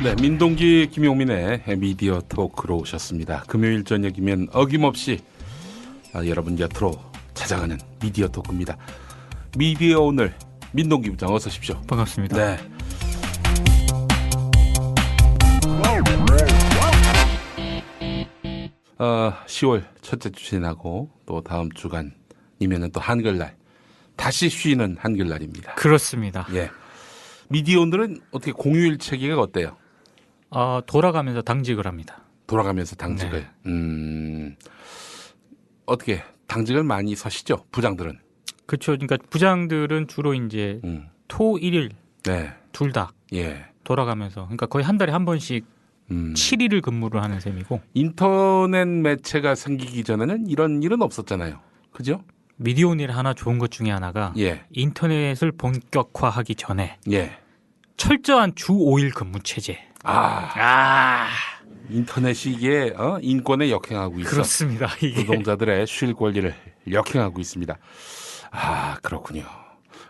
네, 민동기 김용민의 미디어 토크로 오셨습니다. 금요일 저녁이면 어김없이 여러분 곁으로 찾아가는 미디어 토크입니다. 미디어 오늘 민동기 부장 어서 오십시오. 반갑습니다. 네. 어, 10월 첫째 주 지나고 또 다음 주간이면은 또 한글날 다시 쉬는 한글날입니다. 그렇습니다. 예. 미디어 오늘은 어떻게 공휴일 체계가 어때요? 돌아가면서 당직을 합니다. 돌아가면서 당직을. 어떻게 당직을 많이 서시죠? 부장들은. 그렇죠. 그러니까 부장들은 주로 이제 토, 일일 네. 둘 다 예. 돌아가면서 그러니까 거의 한 달에 한 번씩 7일을 근무를 하는 셈이고 인터넷 매체가 생기기 전에는 이런 일은 없었잖아요. 그죠? 미디어오늘 하나 좋은 것 중에 하나가 예. 인터넷을 본격화하기 전에 예. 철저한 주 5일 근무 체제. 인터넷이 이게 인권에 역행하고 있어. 그렇습니다. 이게. 노동자들의 쉴 권리를 역행하고 있습니다. 아, 그렇군요.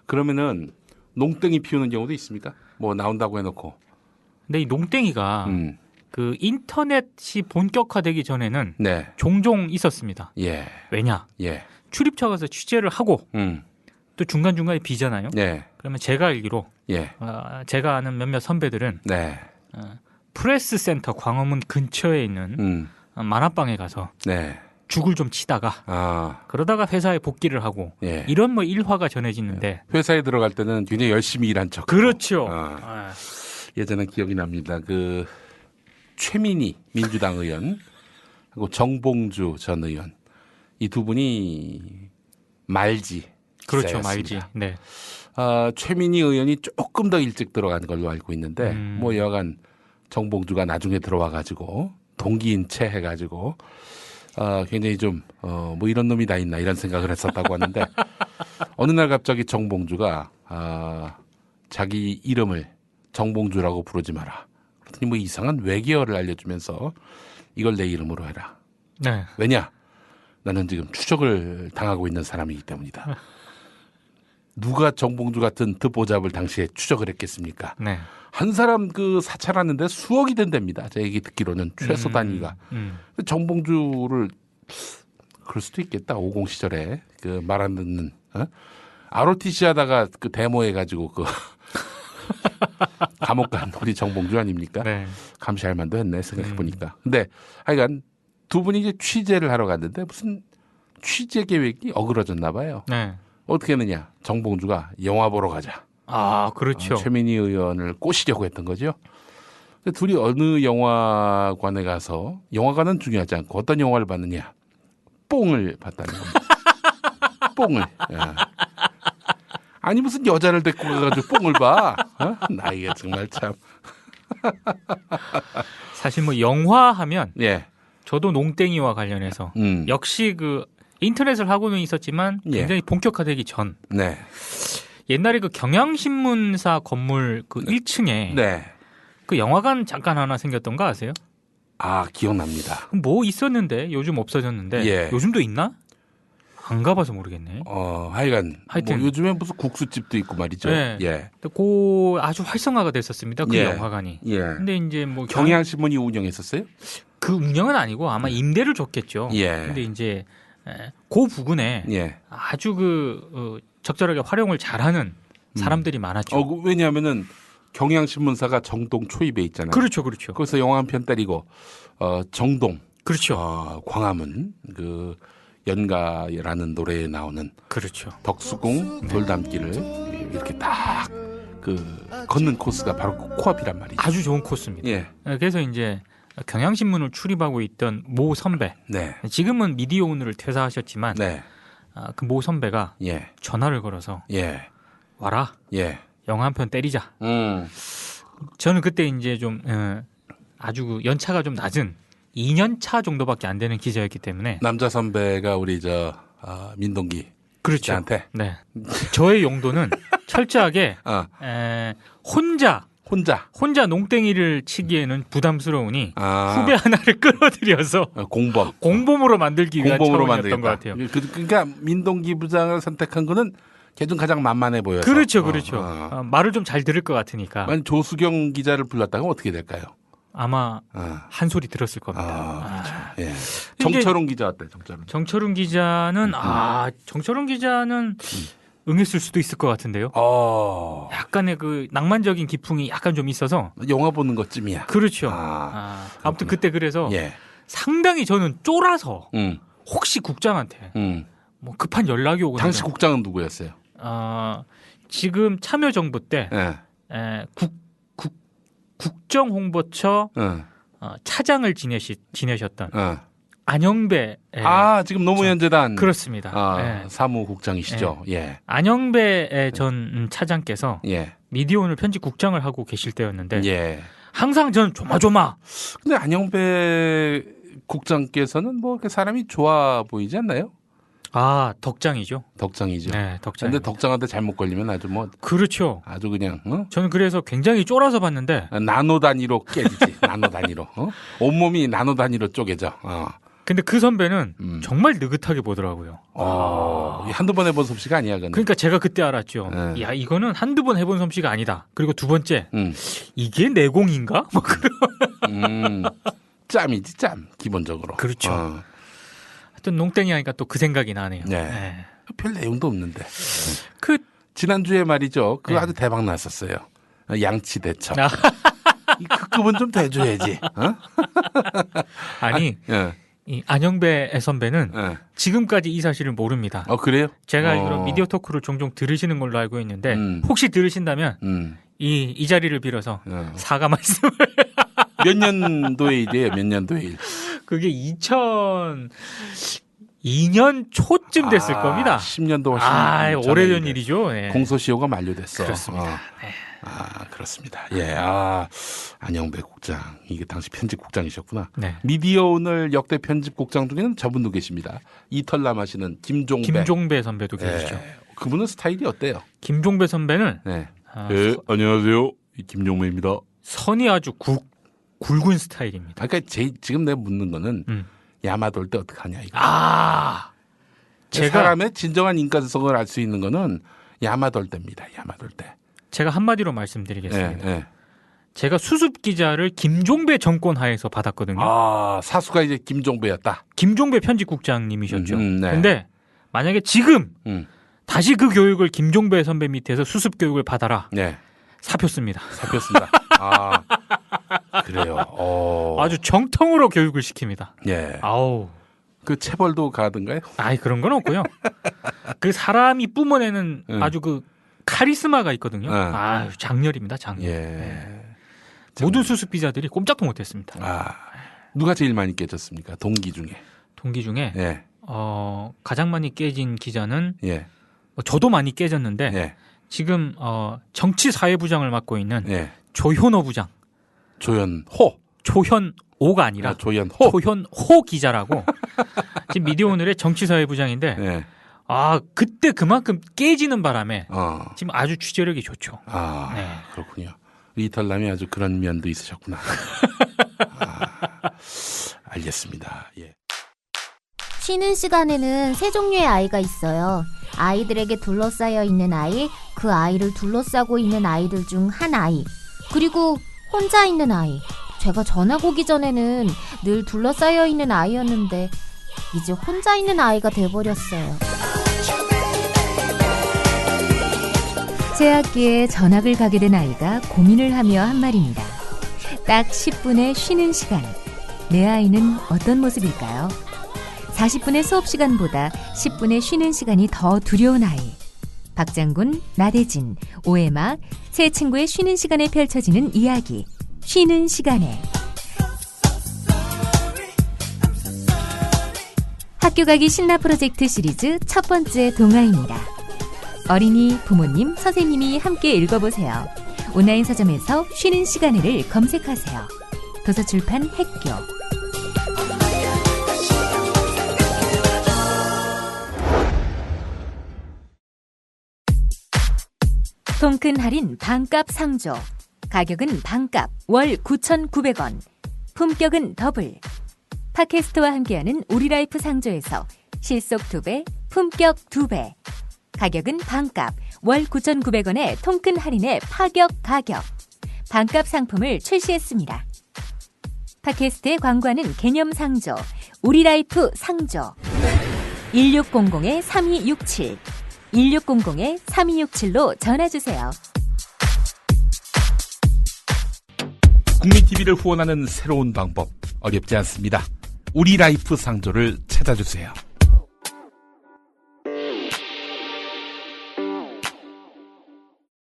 그러면은 농땡이 피우는 경우도 있습니까? 뭐 나온다고 해놓고. 근데 이 농땡이가 그 인터넷이 본격화되기 전에는 네. 종종 있었습니다. 예. 왜냐? 예. 출입처 가서 취재를 하고 또 중간중간에 비잖아요. 네. 그러면 제가 알기로 예. 제가 아는 몇몇 선배들은 네. 프레스 센터 광화문 근처에 있는 만화방에 가서 네. 죽을 좀 치다가 그러다가 회사에 복귀를 하고 예. 이런 뭐 일화가 전해지는데 회사에 들어갈 때는 굉장히 열심히 일한 척. 그렇죠. 예전에 기억이 납니다. 그 최민희 민주당 의원 그리고 정봉주 전 의원 이 두 분이 말지. 그렇죠. 기사였습니다. 말지. 네. 최민희 의원이 조금 더 일찍 들어간 걸로 알고 있는데 뭐 여간 정봉주가 나중에 들어와 가지고 동기인 채 해가지고 굉장히 좀 뭐 이런 놈이 다 있나 이런 생각을 했었다고 하는데 어느 날 갑자기 정봉주가 자기 이름을 정봉주라고 부르지 마라. 그랬더니 뭐 이상한 외계어를 알려주면서 이걸 내 이름으로 해라. 네. 왜냐? 나는 지금 추적을 당하고 있는 사람이기 때문이다. 누가 정봉주 같은 듣보잡을 당시에 추적을 했겠습니까? 네. 한 사람 그 사찰하는데 수억이 된답니다. 제 얘기 듣기로는 최소 단위가. 정봉주를 그럴 수도 있겠다. 50 시절에 그 말 안 듣는 ROTC 하다가 그 데모해가지고 그 감옥 간 우리 정봉주 아닙니까? 네. 감시할 만도 했네 생각해 보니까. 근데 하여간 두 분이 이제 취재를 하러 갔는데 무슨 취재 계획이 어그러졌나 봐요. 네. 어떻게 했느냐? 정봉주가 영화 보러 가자. 그렇죠. 최민희 의원을 꼬시려고 했던 거죠. 근데 둘이 어느 영화관에 가서 영화관은 중요하지 않고 어떤 영화를 봤느냐? 뽕을 봤다는 겁니다. 뽕을. 야. 아니 무슨 여자를 데리고 가가지고 뽕을 봐? 나 이게 정말 참. 사실 뭐 영화 하면 예. 저도 농땡이와 관련해서 역시 그 인터넷을 하고는 있었지만 굉장히 본격화되기 전 네. 옛날에 그 경향신문사 건물 그 1층에 네. 그 영화관 잠깐 하나 생겼던 거 아세요? 기억납니다. 뭐 있었는데 요즘 없어졌는데 예. 요즘도 있나? 안 가봐서 모르겠네. 하여튼 뭐 요즘에 무슨 국수집도 있고 말이죠. 네. 예. 그 아주 활성화가 됐었습니다. 그 예. 영화관이. 예. 근데 이제 뭐 경향신문이 운영했었어요? 그 운영은 아니고 아마 임대를 줬겠죠. 예. 근데 이제 그 부근에 예. 아주 적절하게 활용을 잘하는 사람들이 많았죠. 왜냐하면은 경향신문사가 정동 초입에 있잖아요. 그렇죠, 그렇죠. 거기서 영화 한 편 때리고 정동, 그렇죠. 광화문 그 연가라는 노래에 나오는 그렇죠. 덕수궁 돌담길을 이렇게 딱 그 걷는 코스가 바로 그 코앞이란 말이죠. 아주 좋은 코스입니다. 예. 그래서 이제 경향신문을 출입하고 있던 모 선배, 네. 지금은 미디어 오늘을 퇴사하셨지만 네. 그 모 선배가 예. 전화를 걸어서 예. 와라, 예. 영화 한 편 때리자. 저는 그때 이제 좀 아주 그 연차가 좀 낮은 2년 차 정도밖에 안 되는 기자였기 때문에 남자 선배가 우리 민동기 그렇죠. 씨한테 네. 저의 용도는 철저하게 혼자 농땡이를 치기에는 부담스러우니 후배 하나를 끌어들여서 공범으로 만들기 위한 차원이었던 것 같아요. 그러니까 민동기 부장을 선택한 거는 걔 중 가장 만만해 보여서. 그렇죠. 말을 좀 잘 들을 것 같으니까. 만약 조수경 기자를 불렀다면 어떻게 될까요? 아마 한 소리 들었을 겁니다. 그렇죠. 예. 정철웅 기자 어때? 정철웅 기자는 정철웅 기자는 응했을 수도 있을 것 같은데요. 약간의 그 낭만적인 기풍이 약간 좀 있어서 영화 보는 것쯤이야. 그렇죠. 아무튼 그때 그래서 상당히 저는 쫄아서 혹시 국장한테 뭐 급한 연락이 오거든요. 당시 국장은 누구였어요? 지금 참여정부 때 국정홍보처 차장을 지내셨던 안영배. 지금 노무현재단. 그렇습니다. 사무국장이시죠. 예. 안영배 전 차장께서 미디어오늘 편집국장을 하고 계실 때였는데 항상 저는 조마조마. 근데 안영배 국장께서는 뭐 사람이 좋아 보이지 않나요? 덕장이죠. 덕장이죠. 네, 덕장. 근데 덕장한테 잘못 걸리면 아주 뭐. 그렇죠. 아주 그냥. 저는 그래서 굉장히 쫄아서 봤는데. 나노 단위로 깨지지. 나노 단위로. 온몸이 나노 단위로 쪼개져. 근데 그 선배는 정말 느긋하게 보더라고요. 한두 번 해본 솜씨가 아니야. 그러니까 제가 그때 알았죠. 야, 이거는 한두 번 해본 솜씨가 아니다. 그리고 두 번째, 이게 내공인가? 뭐 그런. 짬이지, 짬. 기본적으로. 그렇죠. 하여튼 농땡이 하니까 또 그 생각이 나네요. 네. 별 내용도 없는데. 지난주에 말이죠. 그거 아주 대박 났었어요. 양치 대첩. 이 급은 좀 돼줘야지. 아니. 이 안영배 선배는 지금까지 이 사실을 모릅니다. 그래요? 제가 알기로 미디어 토크를 종종 들으시는 걸로 알고 있는데 혹시 들으신다면 이 자리를 빌어서 사과 말씀을. 몇 년도의 일이에요? 몇 년도의 일? 그게 2002년 초쯤 됐을 겁니다. 10년도 훨씬 오래전 일이죠. 공소시효가 만료됐어. 그렇습니다. 그렇습니다. 안영배 국장. 이게 당시 편집국장이셨구나. 네. 미디어 오늘 역대 편집국장 중에는 저분도 계십니다. 이털남 하시는 김종배 선배도 계시죠. 그분은 스타일이 어때요? 김종배 선배는 안녕하세요. 김종배입니다. 선이 아주 굵은 스타일입니다. 그러니까 지금 내가 묻는 거는 야마돌 때 어떡하냐 이거. 사람의 진정한 인간성을 알 수 있는 거는 야마돌 때입니다. 야마돌 때. 제가 한마디로 말씀드리겠습니다. 제가 수습 기자를 김종배 정권 하에서 받았거든요. 사수가 이제 김종배였다. 김종배 편집국장님이셨죠. 근데 만약에 지금 다시 그 교육을 김종배 선배 밑에서 수습 교육을 받아라. 사표씁니다. 그래요. 아주 정통으로 교육을 시킵니다. 그 체벌도 가든가요? 그런 건 없고요. 그 사람이 뿜어내는 아주 그 카리스마가 있거든요. 장렬입니다. 장렬. 모든 수습 기자들이 꼼짝도 못했습니다. 누가 제일 많이 깨졌습니까? 동기 중에 가장 많이 깨진 기자는 저도 많이 깨졌는데 지금 정치사회부장을 맡고 있는 조현호 부장. 조현오가 아니라 조현호 기자라고 지금 미디어오늘의 정치사회부장인데 그때 그만큼 깨지는 바람에 지금 아주 취재력이 좋죠. 그렇군요. 이털남이 아주 그런 면도 있으셨구나. 알겠습니다. 쉬는 시간에는 세 종류의 아이가 있어요. 아이들에게 둘러싸여 있는 아이, 그 아이를 둘러싸고 있는 아이들 중 한 아이, 그리고 혼자 있는 아이. 제가 전학 오기 전에는 늘 둘러싸여 있는 아이였는데 이제 혼자 있는 아이가 돼버렸어요. 새 학기에 전학을 가게 된 아이가 고민을 하며 한 말입니다. 딱 10분의 쉬는 시간. 내 아이는 어떤 모습일까요? 40분의 수업 시간보다 10분의 쉬는 시간이 더 두려운 아이. 박장군, 나대진, 오해마, 세 친구의 쉬는 시간에 펼쳐지는 이야기. 쉬는 시간에. 학교 가기 신나 프로젝트 시리즈 첫 번째 동화입니다. 어린이, 부모님, 선생님이 함께 읽어보세요. 온라인 서점에서 쉬는 시간에를 검색하세요. 도서출판 핵교. 통큰 할인 반값 상조. 가격은 반값 월 9,900원. 품격은 더블. 팟캐스트와 함께하는 우리라이프 상조에서 실속 2배, 품격 2배. 가격은 반값, 월 9,900원의 통큰 할인의 파격 가격. 반값 상품을 출시했습니다. 팟캐스트에 광고하는 개념 상조, 우리라이프 상조. 1600-3267, 1600-3267로 전화주세요. 국민TV를 후원하는 새로운 방법 어렵지 않습니다. 우리라이프 상조를 찾아주세요.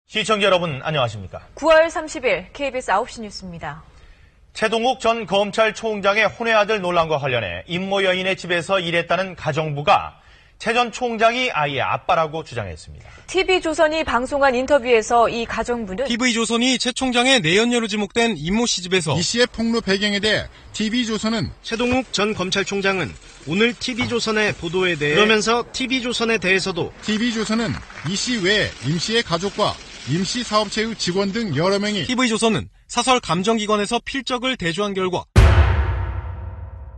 시청자 여러분 안녕하십니까? 9월 30일 KBS 9시 뉴스입니다. 최동욱 전 검찰총장의 혼외 아들 논란과 관련해 임모 여인의 집에서 일했다는 가정부가 최 전 총장이 아이의 아빠라고 주장했습니다. TV조선이 방송한 인터뷰에서 이 가정부는 TV조선이 최 총장의 내연녀로 지목된 임모 씨 집에서 이 씨의 폭로 배경에 대해 TV조선은 최동욱 전 검찰총장은 오늘 TV조선의 보도에 대해 그러면서 TV조선에 대해서도 TV조선은 이 씨 외에 임 씨의 가족과 임 씨 사업체의 직원 등 여러 명이 TV조선은 사설 감정기관에서 필적을 대조한 결과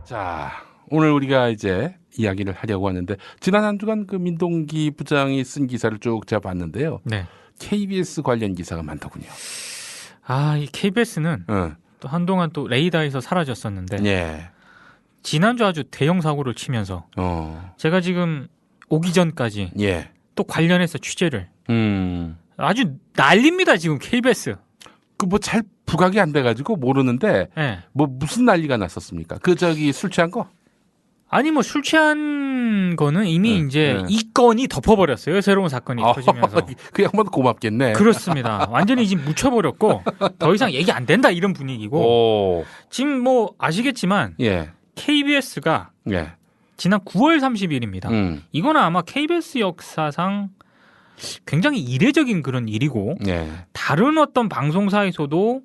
자, 오늘 우리가 이제 이야기를 하려고 하는데 지난 한 주간 그 민동기 부장이 쓴 기사를 쭉 제가 봤는데요. 네. KBS 관련 기사가 많더군요. 이 KBS는 또 한동안 또 레이더에서 사라졌었는데 예. 지난주 아주 대형 사고를 치면서 제가 지금 오기 전까지 예. 또 관련해서 취재를 아주 난립니다 지금 KBS. 그 뭐 잘 부각이 안 돼가지고 모르는데 네. 뭐 무슨 난리가 났었습니까? 그 저기 술 취한 거? 아니 뭐 술 취한 거는 이미 이제 이 건이 덮어버렸어요. 새로운 사건이 터지면서. 그 양반 고맙겠네. 그렇습니다. 완전히 지금 묻혀버렸고 더 이상 얘기 안 된다 이런 분위기고. 지금 뭐 아시겠지만 예. KBS가 예. 지난 9월 30일입니다. 이거는 아마 KBS 역사상 굉장히 이례적인 그런 일이고 예. 다른 어떤 방송사에서도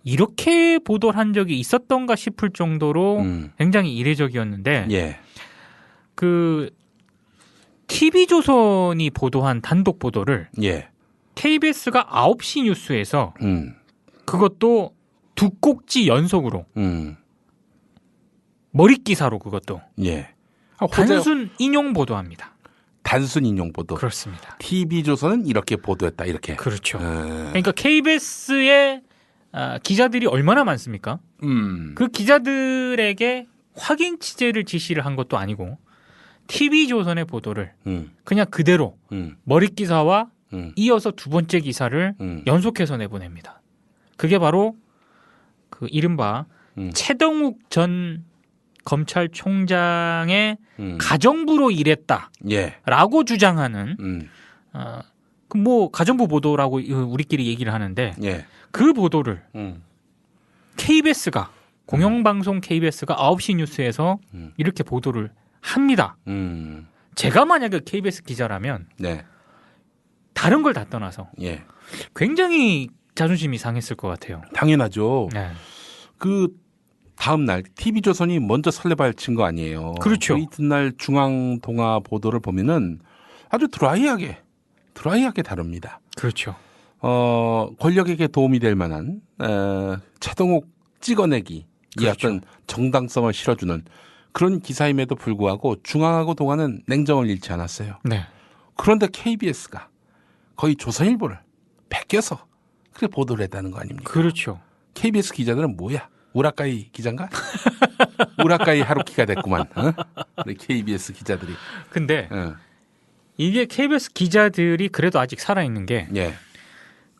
이렇게 보도를 한 적이 있었던가 싶을 정도로 굉장히 이례적이었는데 예. 그 TV조선이 보도한 단독 보도를 예. KBS가 9시 뉴스에서 그것도 두 꼭지 연속으로 머릿기사로 그것도 예. 단순 인용 보도합니다. 단순 인용 보도. 그렇습니다. TV조선은 이렇게 보도했다 이렇게. 그렇죠. 그러니까 KBS의 기자들이 얼마나 많습니까? 그 기자들에게 확인 취재를 지시를 한 것도 아니고 TV조선의 보도를 그냥 그대로 머릿기사와 이어서 두 번째 기사를 연속해서 내보냅니다. 그게 바로 그 이른바 최동욱 전 검찰총장의 가정부로 일했다라고 주장하는 뭐 가정부 보도라고 우리끼리 얘기를 하는데 예. 그 보도를 KBS가 공영방송 KBS가 9시 뉴스에서 이렇게 보도를 합니다. 제가 만약에 KBS 기자라면 네. 다른 걸 다 떠나서 예. 굉장히 자존심이 상했을 것 같아요. 당연하죠. 네. 그 다음 날 TV조선이 먼저 설레발친 거 아니에요. 그렇죠. 그 이튿날 중앙동아 보도를 보면은 아주 드라이하게 다룹니다. 그렇죠. 권력에게 도움이 될 만한 최동욱 찍어내기 이 어떤 정당성을 실어주는 그런 기사임에도 불구하고 중앙하고 동아는 냉정을 잃지 않았어요. 네. 그런데 KBS가 거의 조선일보를 베껴서 그렇게 보도를 했다는 거 아닙니까? 그렇죠. KBS 기자들은 뭐야? 우라카이 기자인가? 우라카이 하루키가 됐구만. 우리 KBS 기자들이. 근데 이게 KBS 기자들이 그래도 아직 살아있는 게 예.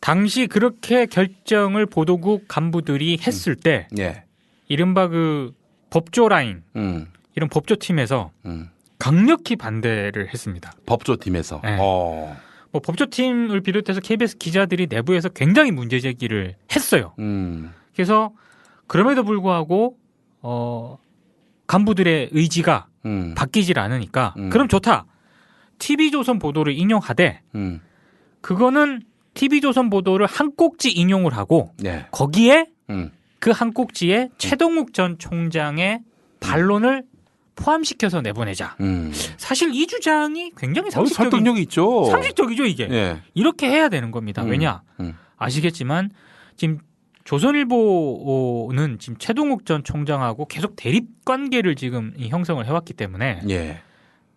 당시 그렇게 결정을 보도국 간부들이 했을 때 예. 이른바 그 법조 라인 이런 법조팀에서 강력히 반대를 했습니다. 법조팀에서. 네. 뭐 법조팀을 비롯해서 KBS 기자들이 내부에서 굉장히 문제 제기를 했어요. 그래서 그럼에도 불구하고 간부들의 의지가 바뀌질 않으니까 그럼 좋다. TV조선 보도를 인용하되 그거는 TV조선 보도를 한 꼭지 인용을 하고 네. 거기에 그 한 꼭지에 최동욱 전 총장의 반론을 포함시켜서 내보내자. 사실 이 주장이 굉장히 설득력이 있죠. 상식적이죠 이게. 예. 이렇게 해야 되는 겁니다. 왜냐? 아시겠지만 지금 조선일보는 지금 최동욱 전 총장하고 계속 대립 관계를 지금 형성을 해왔기 때문에 예.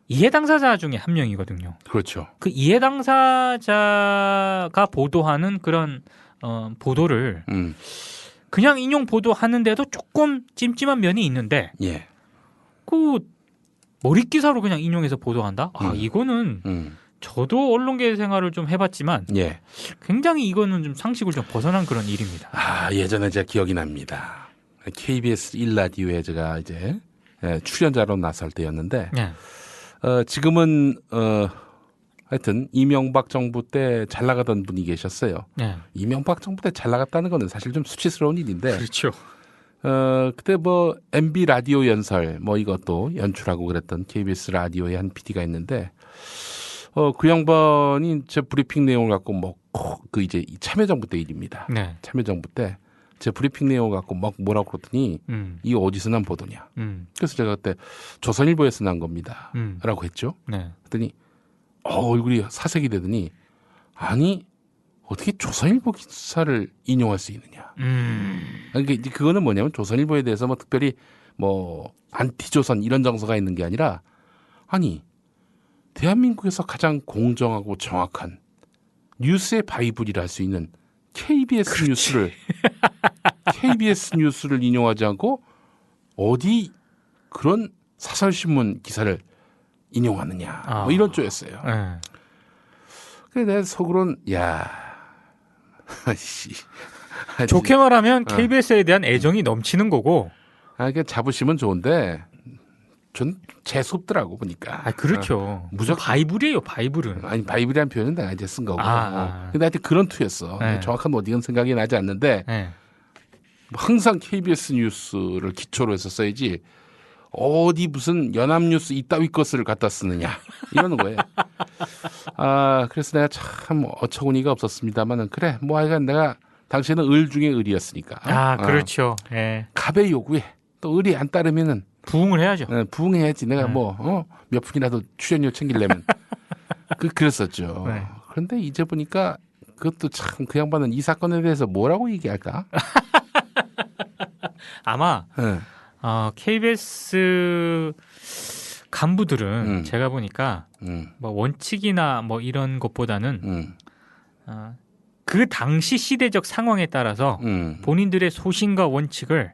이해 당사자 중에 한 명이거든요. 그렇죠. 그 이해 당사자가 보도하는 그런 보도를 그냥 인용 보도하는데도 조금 찜찜한 면이 있는데 예. 그 머릿 기사로 그냥 인용해서 보도한다? 이거는 저도 언론계 생활을 좀 해봤지만 예. 굉장히 이거는 좀 상식을 좀 벗어난 그런 일입니다. 예전에 제가 기억이 납니다. KBS 1라디오에 제가 이제 출연자로 나설 때였는데 예. 지금은 하여튼 이명박 정부 때 잘 나가던 분이 계셨어요. 예. 이명박 정부 때 잘 나갔다는 거는 사실 좀 수치스러운 일인데. 그렇죠. 그때 뭐 MB 라디오 연설 뭐 이것도 연출하고 그랬던 KBS 라디오의 한 PD가 있는데 그 양반이 제 브리핑 내용을 갖고 뭐 그 이제 참여정부 때 일입니다. 네. 참여정부 때 제 브리핑 내용을 갖고 막 뭐라고 그러더니 이 어디서 난 보도냐. 그래서 제가 그때 조선일보에서 난 겁니다. 라고 했죠. 네. 그랬더니 얼굴이 사색이 되더니 아니 어떻게 조선일보 기사를 인용할 수 있느냐. 그러니까 그거는 뭐냐면 조선일보에 대해서 뭐 특별히 뭐 안티조선 이런 정서가 있는 게 아니라 아니 대한민국에서 가장 공정하고 정확한 뉴스의 바이블이라 할 수 있는 KBS 뉴스를 인용하지 않고 어디 그런 사설신문 기사를 인용하느냐 뭐 이런 쪽이었어요. 그래서 내 속으로는 좋게 말하면 KBS에 대한 애정이 넘치는 거고. 그러니까 자부심은 좋은데 전 재수없더라고 보니까. 그렇죠. 무조건 바이블이에요, 바이블은. 아니 바이블이라는 표현은 내가 이제 쓴 거고. 근데 하여튼 그런 투였어. 네. 정확한 어디건 생각이 나지 않는데 네. 항상 KBS 뉴스를 기초로 해서 써야지 어디 무슨 연합뉴스 이따위 것을 갖다 쓰느냐 이러는 거예요. 그래서 내가 참 어처구니가 없었습니다만은 그래 뭐 하여간 내가 당시에는 을 중에 을이었으니까. 그렇죠. 예. 갑의 요구에 또 을이 안 따르면은 부응을 해야죠. 부응해야지. 내가 몇 푼이라도 출연료 챙기려면 그랬었죠. 네. 그런데 이제 보니까 그것도 참 그 양반은 이 사건에 대해서 뭐라고 얘기할까? 아마 KBS 간부들은 제가 보니까 뭐 원칙이나 뭐 이런 것보다는 그 당시 시대적 상황에 따라서 본인들의 소신과 원칙을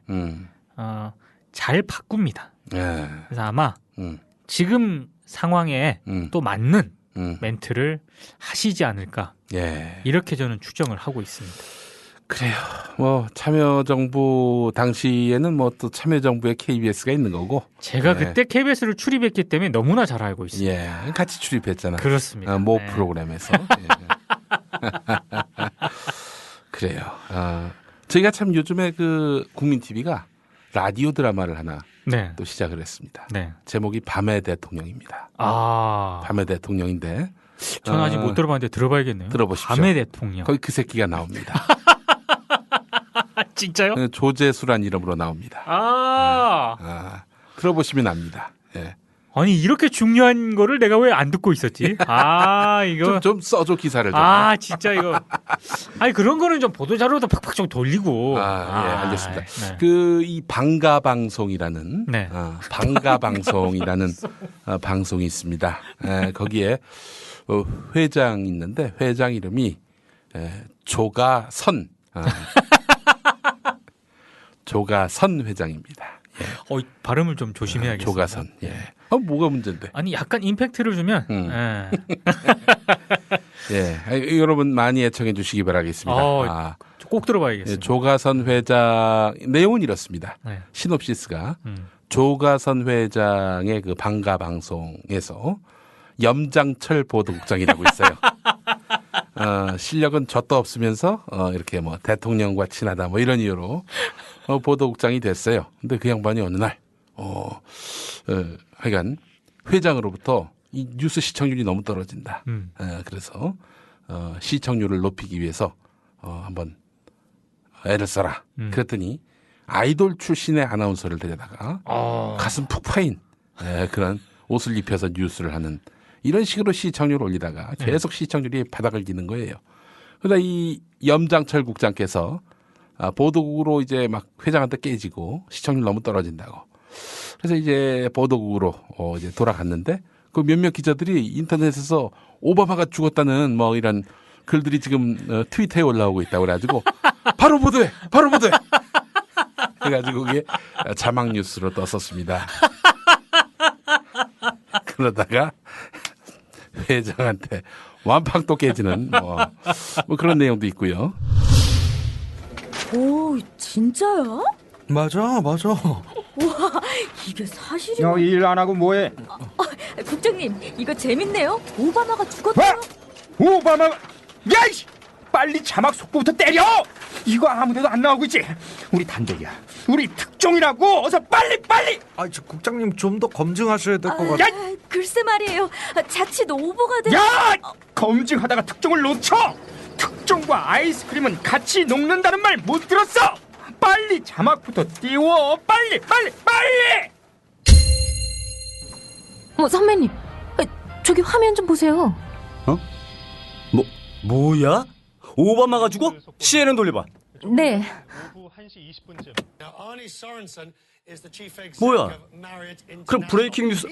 잘 바꿉니다. 그래서 아마 지금 상황에 또 맞는 멘트를 하시지 않을까 이렇게 저는 추정을 하고 있습니다. 그래요. 뭐 참여정부 당시에는 뭐 또 참여정부의 KBS가 있는 거고. 제가 그때 KBS를 출입했기 때문에 너무나 잘 알고 있습니다. 같이 출입했잖아. 그렇습니다. 모 프로그램에서. 그래요. 저희가 참 요즘에 그 국민 TV가 라디오 드라마를 하나 또 시작을 했습니다. 제목이 밤의 대통령입니다. 밤의 대통령인데. 저는 아직 못 들어봤는데 들어봐야겠네요. 들어보십시오. 밤의 대통령. 거기 그 새끼가 나옵니다. 진짜요? 조재수란 이름으로 나옵니다. 들어보시면 압니다. 예. 아니 이렇게 중요한 거를 내가 왜 안 듣고 있었지? 이거 좀 써줘 기사를 좀. 진짜 이거. 아니 그런 거는 좀 보도 자료도 팍팍 좀 돌리고. 예, 알겠습니다. 그 이 방가 방송이라는 방가 방송이라는 방송이 있습니다. 거기에 회장 있는데 회장 이름이 조가선. 조가선 회장입니다. 예. 발음을 좀 조심해야겠어요. 조가선. 예. 뭐가 문제인데? 아니 약간 임팩트를 주면. 예. 여러분 많이 애청해 주시기 바라겠습니다. 꼭 들어봐야겠습니다. 예, 조가선 회장 내용은 이렇습니다. 시놉시스가 조가선 회장의 그 방가 방송에서 염장철 보도국장이라고 있어요. 실력은 젖도 없으면서 이렇게 뭐 대통령과 친하다 뭐 이런 이유로 보도국장이 됐어요. 근데 그 양반이 어느 날 하여간 회장으로부터 이 뉴스 시청률이 너무 떨어진다. 그래서 시청률을 높이기 위해서 한번 애를 써라. 그랬더니 아이돌 출신의 아나운서를 데려다가 가슴 푹 파인 그런 옷을 입혀서 뉴스를 하는 이런 식으로 시청률을 올리다가 계속 시청률이 바닥을 기는 거예요. 그러다 이 염장철 국장께서 보도국으로 이제 막 회장한테 깨지고 시청률 너무 떨어진다고. 그래서 이제 보도국으로 이제 돌아갔는데 그 몇몇 기자들이 인터넷에서 오바마가 죽었다는 뭐 이런 글들이 지금 트위터에 올라오고 있다고 그래가지고 바로 보도해. 해가지고 그게 자막 뉴스로 떴었습니다. 그러다가 회장한테 완판 또 깨지는 뭐 그런 내용도 있고요. 오, 진짜야? 맞아. 와, 이게 사실이야? 너 일 안 하고 뭐해? 국장님, 이거 재밌네요. 오바마가 죽었대요. 오바마가... 야이씨! 빨리 자막 속보부터 때려! 이거 아무데도 안 나오고 있지? 우리 단독이야. 우리 특종이라고! 어서 빨리! 저 국장님 좀 더 검증하셔야 될 것 같아. 글쎄 말이에요. 자칫 오보가 돼. 야! 검증하다가 특종을 놓쳐! 특종과 아이스크림은 같이 녹는다는 말 못 들었어! 빨리 자막부터 띄워! 빨리! 선배님, 저기 화면 좀 보세요. 뭐야? 오바마가 죽어? CNN 돌려봐. 네. 뭐야? 그럼 브레이킹 뉴스,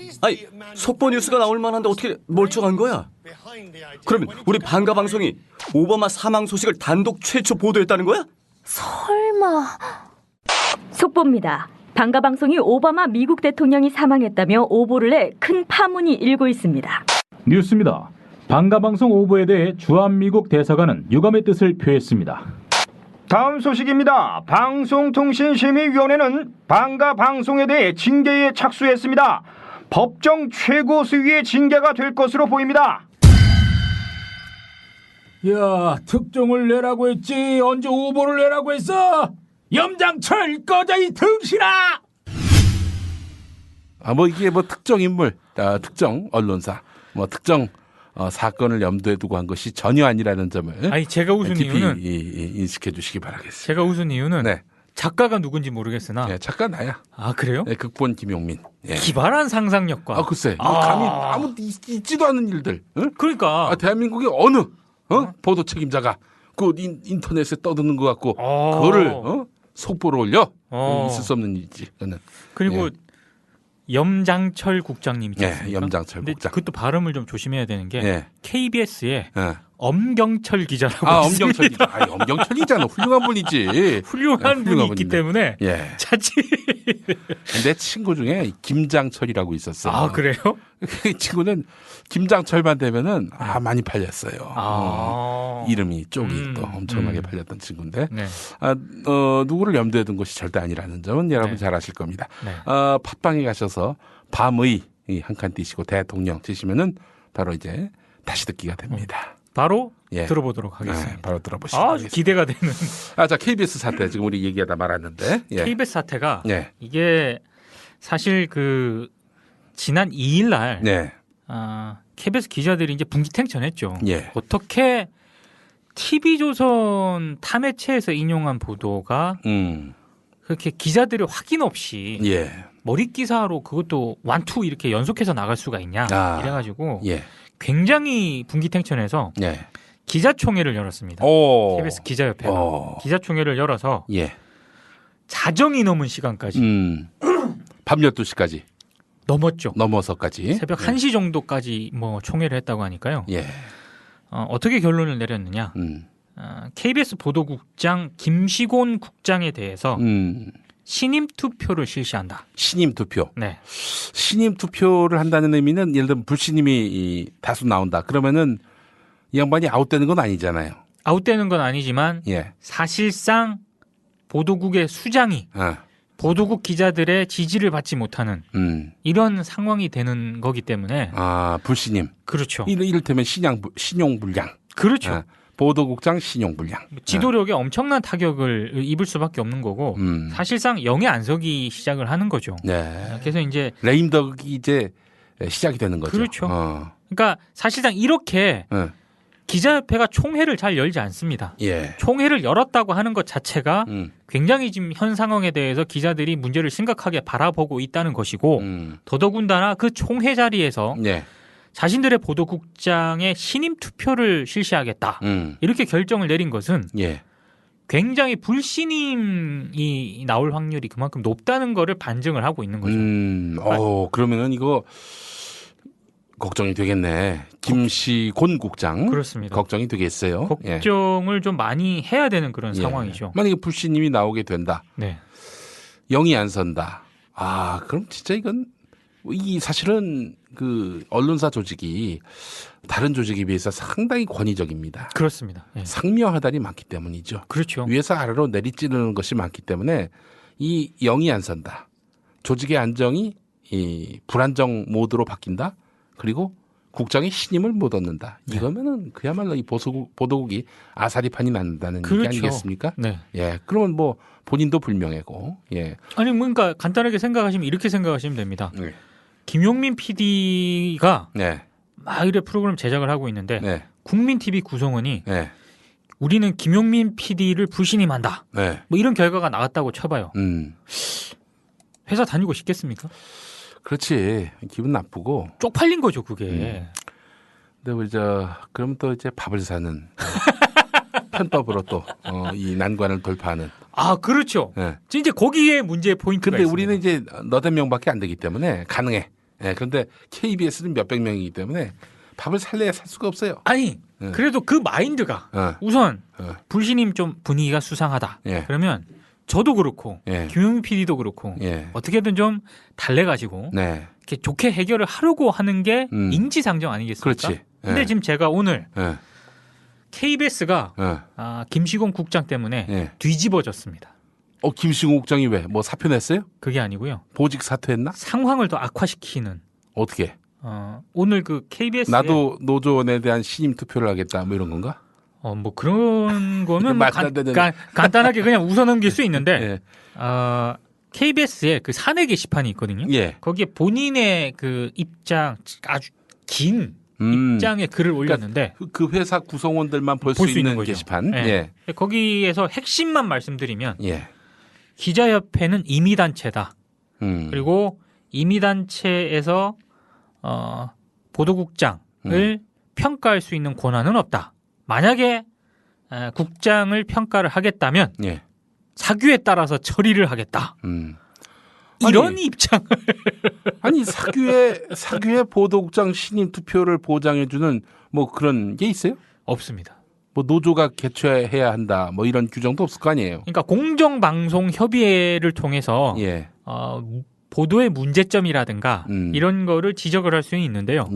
속보 뉴스가 나올 만한데 어떻게 멀쩡한 거야? 그러면 우리 방가 방송이 오바마 사망 소식을 단독 최초 보도했다는 거야? 설마. 속보입니다. 방가 방송이 오바마 미국 대통령이 사망했다며 오보를 내 큰 파문이 일고 있습니다. 뉴스입니다. 방가방송 오보에 대해 주한미국 대사관은 유감의 뜻을 표했습니다. 다음 소식입니다. 방송통신심의위원회는 방가 방송에 대해 징계에 착수했습니다. 법정 최고 수위의 징계가 될 것으로 보입니다. 야, 특종을 내라고 했지 언제 오보를 내라고 했어? 염장철 꺼져 이 등신아! 이게 특정 인물, 특정 언론사, 특정 사건을 염두에 두고 한 것이 전혀 아니라는 점을 제가 웃은 깊이 이유는 인식해 주시기 바라겠습니다. 제가 웃은 이유는 작가가 누군지 모르겠으나 작가 나야. 아 그래요? 네, 극본 김용민. 기발한 상상력과. 글쎄. 감히 아무 있지도 않은 일들. 응? 그러니까 대한민국의 어느 보도 책임자가 그 인터넷에 떠드는 것 같고 그거를 속보로 올려 있을 수 없는 일이지. 그리고 염장철 국장님 있잖아요. 염장철 국장. 그것도 발음을 좀 조심해야 되는 게 KBS에 엄경철 기자라고 엄경철 기자. 엄경철 기자는 훌륭한 분이지. 훌륭한 분이 있기 때문에 자칫. 내 친구 중에 김장철이라고 있었어. 아 그래요? 그 친구는 김장철만 되면은 많이 팔렸어요. 이름이 쪽이 또 엄청나게 팔렸던 친구인데 누구를 염두에 둔 것이 절대 아니라는 점은 여러분 잘 아실 겁니다. 팟빵에 가셔서 밤의 한 칸 띄시고 대통령 치시면은 바로 이제 다시 듣기가 됩니다. 바로 들어보도록 하겠습니다. 바로 들어보시죠. 아주 기대가 되는. 자 KBS 사태 지금 우리 얘기하다 말았는데 KBS 사태가 이게 사실 지난 2일 날 KBS 기자들이 이제 분기탱천했죠. 어떻게 TV조선 타매체에서 인용한 보도가 그렇게 기자들이 확인 없이 머릿 기사로 그것도 완투 이렇게 연속해서 나갈 수가 있냐 이래가지고 굉장히 분기탱천해서 기자총회를 열었습니다. KBS 기자협회가 기자총회를 열어서 자정이 넘은 시간까지 밤 12시까지 넘었죠. 넘어서까지 새벽 1시 정도까지 총회를 했다고 하니까요. 어떻게 결론을 내렸느냐. KBS 보도국장 김시곤 국장에 대해서 신임 투표를 실시한다. 신임 투표. 신임 투표를 한다는 의미는 예를 들면 불신임이 다수 나온다. 그러면은 이 양반이 아웃되는 건 아니잖아요. 아웃되는 건 아니지만 사실상 보도국의 수장이 보도국 기자들의 지지를 받지 못하는 이런 상황이 되는 거기 때문에 불신임. 그렇죠. 이를테면 신용불량. 그렇죠. 보도국장 신용불량. 지도력에 엄청난 타격을 입을 수밖에 없는 거고 사실상 영에 안 서기 시작을 하는 거죠. 그래서 이제 레임덕이 이제 시작이 되는 거죠. 그렇죠. 그러니까 사실상 이렇게 기자협회가 총회를 잘 열지 않습니다. 총회를 열었다고 하는 것 자체가 굉장히 지금 현 상황에 대해서 기자들이 문제를 심각하게 바라보고 있다는 것이고 더더군다나 그 총회 자리에서 자신들의 보도국장의 신임 투표를 실시하겠다. 이렇게 결정을 내린 것은 굉장히 불신임이 나올 확률이 그만큼 높다는 거를 반증을 하고 있는 거죠. 그러면은 이거 걱정이 되겠네. 김시곤 국장. 그렇습니다. 걱정이 되겠어요. 걱정을 좀 많이 해야 되는 그런 상황이죠. 만약에 불씨님이 나오게 된다. 네. 영이 안 선다. 그럼 진짜 이건 사실은 그 언론사 조직이 다른 조직에 비해서 상당히 권위적입니다. 그렇습니다. 상묘하다리 많기 때문이죠. 그렇죠. 위에서 아래로 내리찌르는 것이 많기 때문에 이 영이 안 선다. 조직의 안정이 이 불안정 모드로 바뀐다. 그리고 국장의 신임을 못 얻는다. 이거면은 그야말로 이 보도국이 아사리판이 난다는 그렇죠. 얘기 아니겠습니까? 네. 그러면 뭐 본인도 불명예고. 아니 그러니까 간단하게 생각하시면 이렇게 생각하시면 됩니다. 김용민 PD가 막 이래 프로그램 제작을 하고 있는데 국민 TV 구성원이 우리는 김용민 PD를 불신임한다. 뭐 이런 결과가 나왔다고 쳐봐요. 회사 다니고 싶겠습니까? 그렇지. 기분 나쁘고 쪽팔린 거죠, 그게. 근데 우리 그럼 또 이제 밥을 사는 편법으로 또 이 난관을 돌파하는. 그렇죠. 이제 거기에 문제의 포인트가 근데 있습니다. 우리는 이제 너댓 명밖에 안 되기 때문에 가능해. 그런데 KBS는 몇백 명이기 때문에 밥을 살래야 살 수가 없어요. 아니, 그래도 그 마인드가 우선 불신임 좀 분위기가 수상하다. 그러면 저도 그렇고 김용민 PD도 그렇고 어떻게든 좀 달래가지고 이렇게 좋게 해결을 하려고 하는 게 인지상정 아니겠습니까? 그렇지. 근데 지금 제가 오늘 KBS가 김시곤 국장 때문에 뒤집어졌습니다. 김시곤 국장이 왜? 뭐 사표 냈어요? 그게 아니고요. 보직 사퇴했나? 상황을 더 악화시키는. 어떻게? 오늘 그 KBS 나도 노조원에 대한 신임 투표를 하겠다 뭐 이런 건가? 뭐 그런 거는 뭐 간단하게 그냥 웃어넘길 수 있는데 KBS에 그 사내 게시판이 있거든요. 거기에 본인의 그 입장 아주 긴 입장의 글을 올렸는데 그 회사 구성원들만 볼 수 있는 거죠. 게시판. 거기에서 핵심만 말씀드리면 기자협회는 임의단체다. 그리고 임의단체에서 보도국장을 평가할 수 있는 권한은 없다. 만약에 국장을 평가를 하겠다면 사규에 따라서 처리를 하겠다. 이런 입장을 아니 사규의 보도국장 신임 투표를 보장해주는 뭐 그런 게 있어요? 없습니다. 뭐 노조가 개최해야 한다 뭐 이런 규정도 없을 거 아니에요. 그러니까 공정방송협의회를 통해서 보도의 문제점이라든가 이런 거를 지적을 할 수는 있는데요.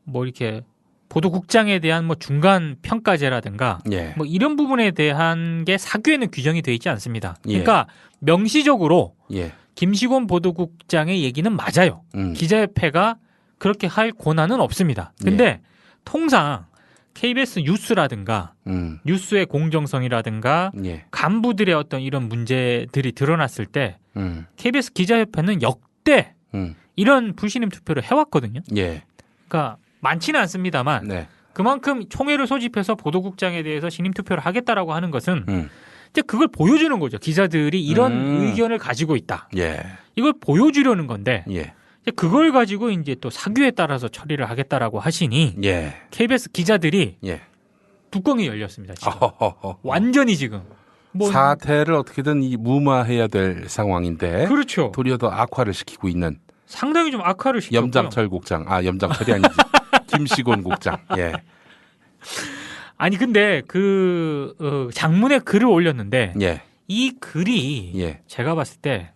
뭐 이렇게 보도국장에 대한 뭐 중간 평가제라든가 뭐 이런 부분에 대한 게 사규에는 규정이 되어 있지 않습니다. 그러니까 명시적으로 김시곤 보도국장의 얘기는 맞아요. 기자협회가 그렇게 할 권한은 없습니다. 근데 통상 KBS 뉴스라든가 뉴스의 공정성이라든가 간부들의 어떤 이런 문제들이 드러났을 때 KBS 기자협회는 역대 이런 불신임 투표를 해왔거든요. 그러니까 많지는 않습니다만 그만큼 총회를 소집해서 보도국장에 대해서 신임 투표를 하겠다라고 하는 것은 이제 그걸 보여주는 거죠. 기자들이 이런 의견을 가지고 있다. 이걸 보여주려는 건데 그걸 가지고 이제 또 사규에 따라서 처리를 하겠다라고 하시니 KBS 기자들이 뚜껑이 열렸습니다. 지금. 완전히 지금. 사태를 어떻게든 무마해야 될 상황인데 그렇죠. 도리어 더 악화를 시키고 있는 상당히 좀 악화를 시켰고요. 염장철 국장. 염장철이 아니지. 김시곤 국장. 아니 근데 그 장문에 글을 올렸는데 이 글이 제가 봤을 때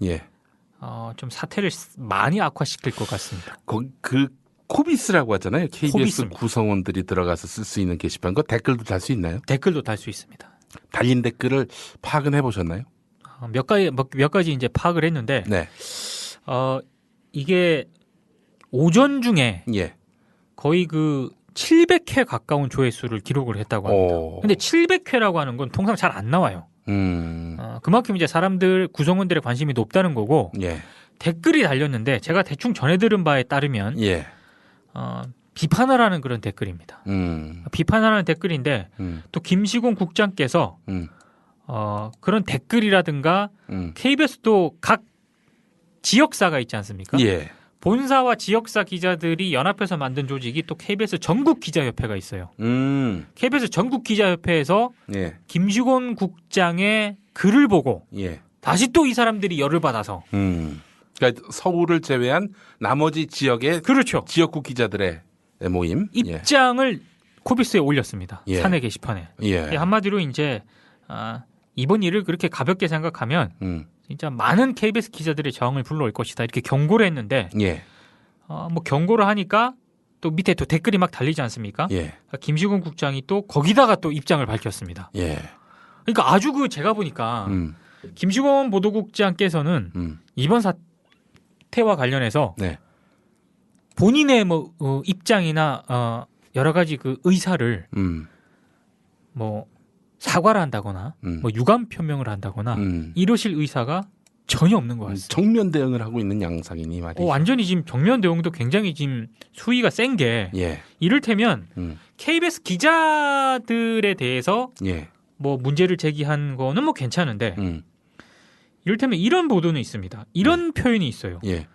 좀 사태를 많이 악화시킬 것 같습니다. 그 코비스라고 하잖아요. KBS 코비스입니다. 구성원들이 들어가서 쓸 수 있는 게시판. 그 댓글도 달 수 있나요? 댓글도 달 수 있습니다. 달린 댓글을 파악은 해보셨나요? 몇 가지 이제 파악을 했는데 이게 오전 중에 거의 그 700회 가까운 조회수를 기록을 했다고 합니다. 근데 700회라고 하는 건 통상 잘 안 나와요. 그만큼 이제 사람들 구성원들의 관심이 높다는 거고 댓글이 달렸는데 제가 대충 전해 들은 바에 따르면 비판을 하는 그런 댓글입니다. 비판을 하는 댓글인데 또 김시곤 국장께서 그런 댓글이라든가 KBS도 각 지역사가 있지 않습니까? 본사와 지역사 기자들이 연합해서 만든 조직이 또 KBS 전국 기자협회가 있어요. KBS 전국 기자협회에서 김시곤 국장의 글을 보고 다시 또 이 사람들이 열을 받아서 그러니까 서울을 제외한 나머지 지역의 그렇죠. 지역구 기자들의 모임 입장을 코비스에 올렸습니다. 예. 사내 게시판에. 예. 한마디로 이제 이번 일을 그렇게 가볍게 생각하면 진짜 많은 KBS 기자들의 저항을 불러올 것이다 이렇게 경고를 했는데 예. 뭐 경고를 하니까 또 밑에 또 댓글이 막 달리지 않습니까? 예. 김시곤 국장이 또 거기다가 또 입장을 밝혔습니다. 예. 그러니까 아주 제가 보니까 김시곤 보도국장께서는 이번 사태와 관련해서 네. 본인의 입장이나 여러 가지 그 의사를 뭐 사과를 한다거나 뭐 유감 표명을 한다거나 이러실 의사가 전혀 없는 것 같습니다. 정면 대응을 하고 있는 양상이니 말이죠. 완전히 지금 정면 대응도 굉장히 지금 수위가 센 게 예. 이를테면 KBS 기자들에 대해서 예. 뭐 문제를 제기한 거는 뭐 괜찮은데 이를테면 이런 보도는 있습니다. 이런 표현이 있어요. 예.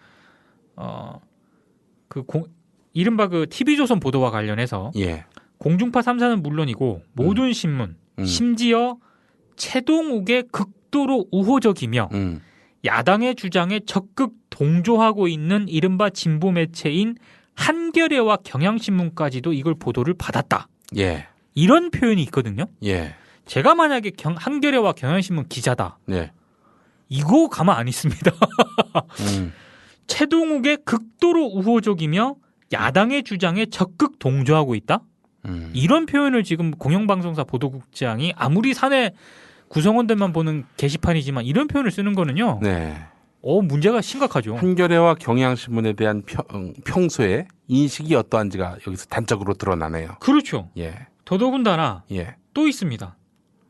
이른바 그 TV조선 보도와 관련해서 예. 공중파 3사는 물론이고 모든 신문 심지어 최동욱의 극도로 우호적이며 야당의 주장에 적극 동조하고 있는 이른바 진보 매체인 한겨레와 경향신문까지도 이걸 보도를 받았다. 예. 이런 표현이 있거든요. 예. 제가 만약에 한겨레와 경향신문 기자다. 예. 이거 가만 안 있습니다. 최동욱의 극도로 우호적이며 야당의 주장에 적극 동조하고 있다. 이런 표현을 지금 공영방송사 보도국장이 아무리 사내 구성원들만 보는 게시판이지만 이런 표현을 쓰는 거는요. 네. 문제가 심각하죠. 한겨레와 경향신문에 대한 평소에 인식이 어떠한지가 여기서 단적으로 드러나네요. 그렇죠. 예. 더더군다나 예. 또 있습니다.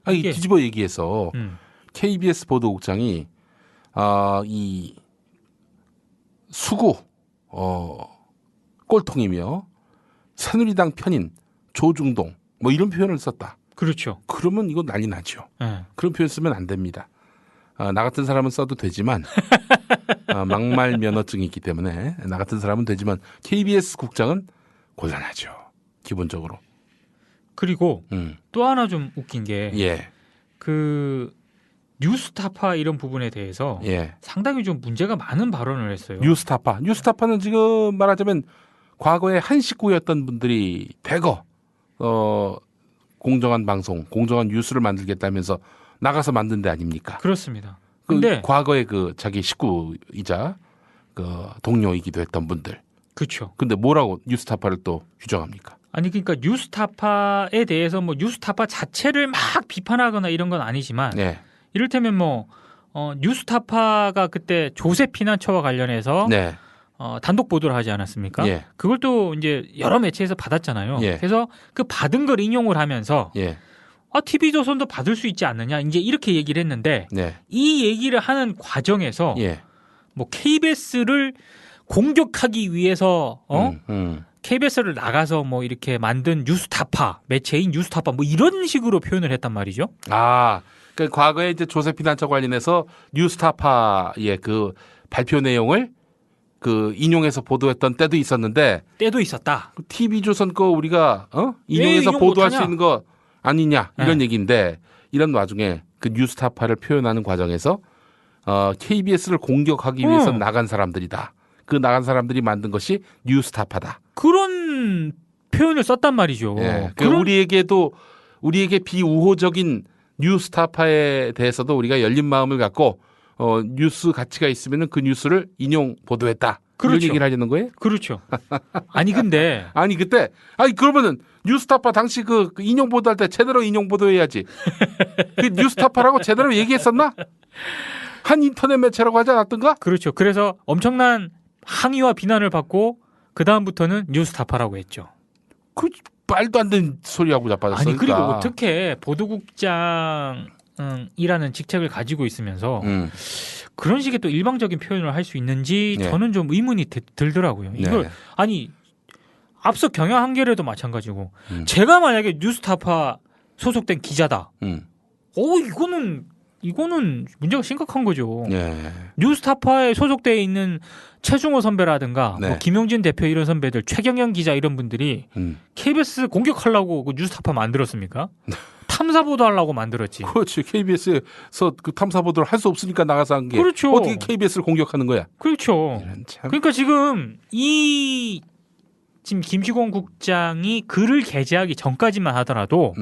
뒤집어 얘기해서 KBS 보도국장이 이 수구 꼴통이며 새누리당 편인 조중동 뭐 이런 표현을 썼다. 그렇죠. 그러면 이거 난리 나죠. 그런 표현 쓰면 안 됩니다. 나 같은 사람은 써도 되지만 막말 면허증이 있기 때문에 나 같은 사람은 되지만 KBS 국장은 곤란하죠. 기본적으로. 그리고 또 하나 좀 웃긴 게 예. 그 뉴스타파 이런 부분에 대해서 예. 상당히 좀 문제가 많은 발언을 했어요. 뉴스타파는 지금 말하자면 과거에 한 식구였던 분들이 대거 공정한 방송, 공정한 뉴스를 만들겠다면서 나가서 만든 데 아닙니까? 그렇습니다. 근데 과거에 그 자기 식구이자 그 동료이기도 했던 분들. 그렇죠. 근데 뭐라고 뉴스타파를 또 규정합니까? 아니 그러니까 뉴스타파에 대해서 뭐 뉴스타파 자체를 막 비판하거나 이런 건 아니지만 네. 이를테면 뭐 뉴스타파가 그때 조세 피난처와 관련해서 네. 단독 보도를 하지 않았습니까? 예. 그걸 또 이제 여러 매체에서 받았잖아요. 예. 그래서 그 받은 걸 인용을 하면서 예. TV조선도 받을 수 있지 않느냐 이제 이렇게 얘기를 했는데 네. 이 얘기를 하는 과정에서 예. 뭐 KBS를 공격하기 위해서 KBS를 나가서 뭐 이렇게 만든 뉴스타파 매체인 뉴스타파 뭐 이런 식으로 표현을 했단 말이죠. 그러니까 과거에 이제 조세 피난처 관련해서 뉴스타파의 그 발표 내용을 그 인용해서 보도했던 때도 있었는데 때도 있었다. TV조선 거 우리가 인용해서 보도할 수 있는 거 아니냐 이런 얘기인데 이런 와중에 그 뉴스타파를 표현하는 과정에서 KBS를 공격하기 위해서 나간 사람들이다. 그 나간 사람들이 만든 것이 뉴스타파다. 그런 표현을 썼단 말이죠. 예. 우리에게 비우호적인 뉴스타파에 대해서도 우리가 열린 마음을 갖고 뉴스 가치가 있으면 그 뉴스를 인용 보도했다. 그렇죠. 이런 얘기를 하려는 거예요? 그렇죠. 그때 그러면은 뉴스타파 당시 그 인용 보도할 때 제대로 인용 보도해야지. 그 뉴스타파라고 제대로 얘기했었나? 한 인터넷 매체라고 하지 않았던가? 그렇죠. 그래서 엄청난 항의와 비난을 받고 그 다음부터는 뉴스타파라고 했죠. 그 말도 안 되는 소리하고 자빠졌으니까. 그리고 어떻게 보도국장이라는 직책을 가지고 있으면서 그런 식의 또 일방적인 표현을 할 수 있는지 저는 좀 의문이 들더라고요. 이걸 앞서 경향 한겨레도 마찬가지고 제가 만약에 뉴스타파 소속된 기자다. 이거는 문제가 심각한 거죠. 뉴스타파에 소속되어 있는 최중호 선배라든가 뭐 김용진 대표 이런 선배들, 최경영 기자 이런 분들이 KBS 공격하려고 그 뉴스타파 만들었습니까? 탐사보도 하려고 만들었지. 그렇지. KBS에서 그 탐사보도를 할 수 없으니까 나가서 한 게. 그렇죠. 어떻게 KBS를 공격하는 거야? 그렇죠. 그러니까 지금 지금 김시곤 국장이 글을 게재하기 전까지만 하더라도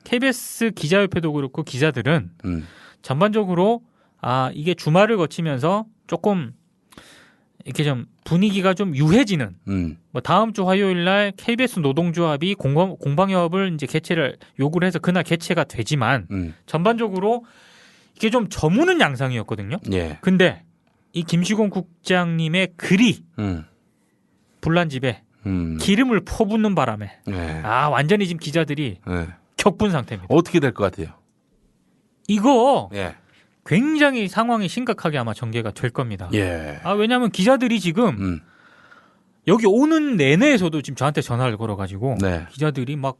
KBS 기자협회도 그렇고 기자들은 전반적으로 이게 주말을 거치면서 조금 이렇게 좀 분위기가 좀 유해지는 뭐 다음 주 화요일 날 KBS 노동조합이 공방협을 이제 개최를 요구를 해서 그날 개최가 되지만 전반적으로 이게 좀 저무는 양상이었거든요. 예. 근데 이 김시곤 국장님의 글이 불난 집에 기름을 퍼붓는 바람에 완전히 지금 기자들이 격분 상태입니다. 어떻게 될 것 같아요? 이거 예. 굉장히 상황이 심각하게 아마 전개가 될 겁니다. 예. 왜냐하면 기자들이 지금 여기 오는 내내에서도 지금 저한테 전화를 걸어가지고 네. 기자들이 막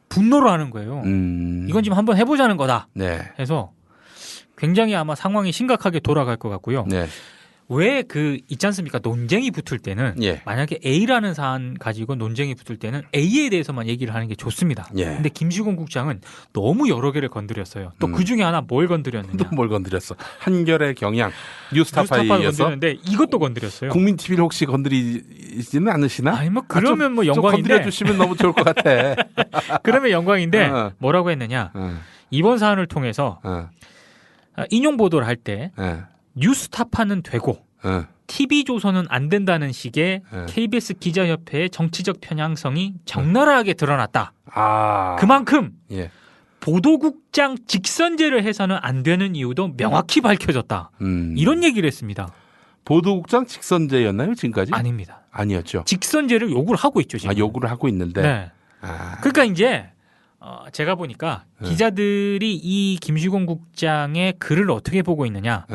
분노를 하는 거예요. 이건 지금 한번 해보자는 거다. 네. 해서 굉장히 아마 상황이 심각하게 돌아갈 것 같고요. 네. 왜 있지 않습니까? 논쟁이 붙을 때는 예. 만약에 A라는 사안 가지고 논쟁이 붙을 때는 A에 대해서만 얘기를 하는 게 좋습니다. 예. 근데 김시곤 국장은 너무 여러 개를 건드렸어요. 또 그 중에 하나 뭘 건드렸느냐? 또 뭘 건드렸어? 한결의 경향, 뉴스타파에 이어서 건드렸는데 이것도 건드렸어요. 국민 TV를 혹시 건드리지는 않으시나? 아니 뭐 그러면 뭐 좀 영광인데 건드려 주시면 너무 좋을 것 같아. 그러면 영광인데 뭐라고 했느냐? 이번 사안을 통해서 인용 보도를 할 때 뉴스타파는 되고 TV조선은 안 된다는 식의 KBS 기자협회의 정치적 편향성이 적나라하게 드러났다. 그만큼 보도국장 직선제를 해서는 안 되는 이유도 명확히 밝혀졌다. 이런 얘기를 했습니다. 보도국장 직선제였나요 지금까지? 아닙니다. 아니었죠. 직선제를 요구를 하고 있죠 지금. 요구를 하고 있는데. 네. 그러니까 이제 제가 보니까 기자들이 이 김시곤 국장의 글을 어떻게 보고 있느냐.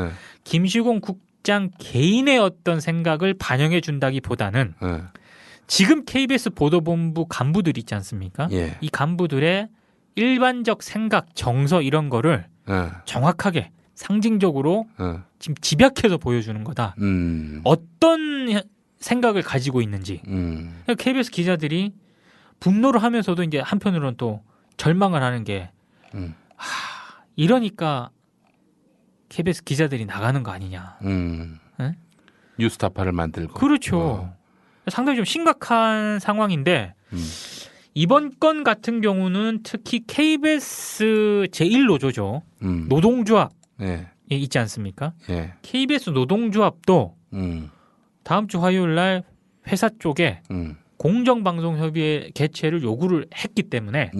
김시곤 국장 개인의 어떤 생각을 반영해 준다기보다는 지금 KBS 보도본부 간부들 있지 않습니까? 이 간부들의 일반적 생각, 정서 이런 거를 정확하게 상징적으로 지금 집약해서 보여주는 거다. 어떤 생각을 가지고 있는지. KBS 기자들이 분노를 하면서도 이제 한편으로는 또 절망을 하는 게 이러니까 KBS 기자들이 나가는 거 아니냐. 네? 뉴스타파를 만들고. 그렇죠. 상당히 좀 심각한 상황인데 이번 건 같은 경우는 특히 KBS 제1노조죠. 노동조합 있지 않습니까? KBS 노동조합도 다음 주 화요일 날 회사 쪽에 공정방송협의회 개최를 요구를 했기 때문에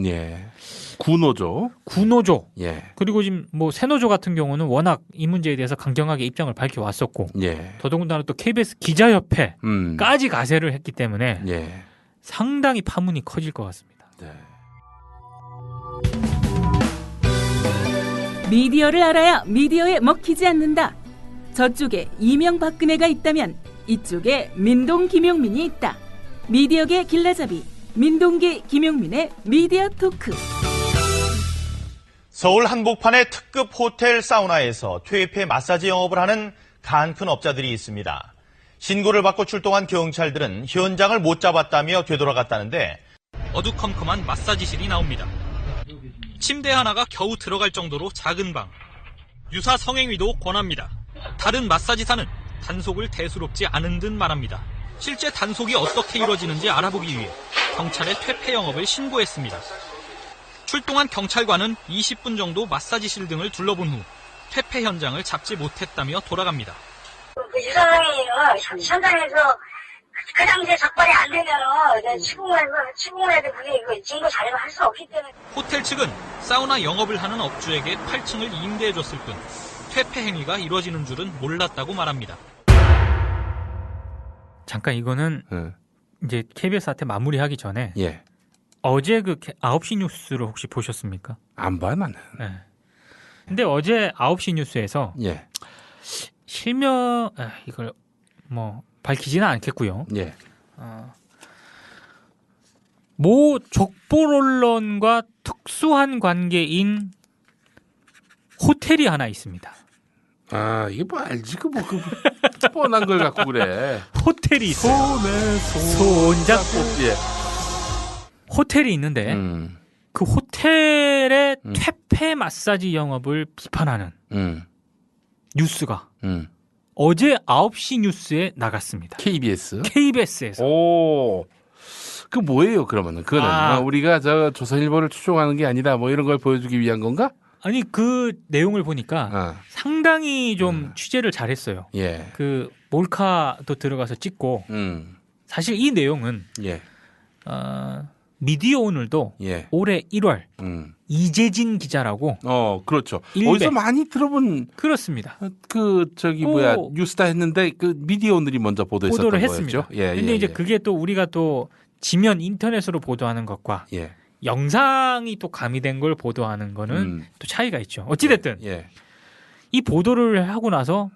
구노조 그리고 지금 뭐 새노조 같은 경우는 워낙 이 문제에 대해서 강경하게 입장을 밝혀왔었고 더더군다나 또 KBS 기자협회까지 가세를 했기 때문에 상당히 파문이 커질 것 같습니다. 미디어를 알아야 미디어에 먹히지 않는다. 저쪽에 이명박근혜가 있다면 이쪽에 민동 김용민이 있다. 미디어계 길라잡이 민동기 김용민의 미디어 토크. 서울 한복판의 특급 호텔 사우나에서 퇴폐 마사지 영업을 하는 간큰 업자들이 있습니다. 신고를 받고 출동한 경찰들은 현장을 못 잡았다며 되돌아갔다는데 어두컴컴한 마사지실이 나옵니다. 침대 하나가 겨우 들어갈 정도로 작은 방. 유사 성행위도 권합니다. 다른 마사지사는 단속을 대수롭지 않은 듯 말합니다. 실제 단속이 어떻게 이루어지는지 알아보기 위해 경찰에 퇴폐 영업을 신고했습니다. 출동한 경찰관은 20분 정도 마사지실 등을 둘러본 후 퇴폐 현장을 잡지 못했다며 돌아갑니다. 그 유사성이 현장에서 그 당시에 적발이 안 되면은 추궁을 해도 그게 증거 자료를 할 수 없기 때문에. 호텔 측은 사우나 영업을 하는 업주에게 8층을 임대해줬을 뿐 퇴폐 행위가 이루어지는 줄은 몰랐다고 말합니다. 잠깐 이거는 이제 KBS한테 마무리하기 전에 어제 그 9시 뉴스를 혹시 보셨습니까? 안 봐 나는. 근데 어제 9시 뉴스에서 실명 이걸 뭐 밝히지는 않겠고요. 모 족보 언론과 특수한 관계인 호텔이 하나 있습니다. 이게 뭐 알지 그 뻔한 걸 갖고 그래. 호텔이 있어요. 손잡고 호텔이 있는데 그 호텔의 퇴폐 마사지 영업을 비판하는 뉴스가 어제 9시 뉴스에 나갔습니다. KBS에서. 오. 그 뭐예요, 그러면은? 그거는 우리가 저 조선일보를 추종하는 게 아니다. 뭐 이런 걸 보여주기 위한 건가? 아니, 그 내용을 보니까 상당히 좀 취재를 잘했어요. 예. 그 몰카도 들어가서 찍고 사실 이 내용은 미디어 오늘도 올해 1월 이재진 기자라고 그렇죠. 어디서 많이 들어본 그렇습니다. 뉴스다 했는데 그 미디어 오늘이 먼저 보도를 했습니다. 근데 이제 그게 또 우리가 또 지면 인터넷으로 보도하는 것과 영상이 또 가미된 걸 보도하는 거는 또 차이가 있죠. 어찌됐든 이 보도를 하고 나서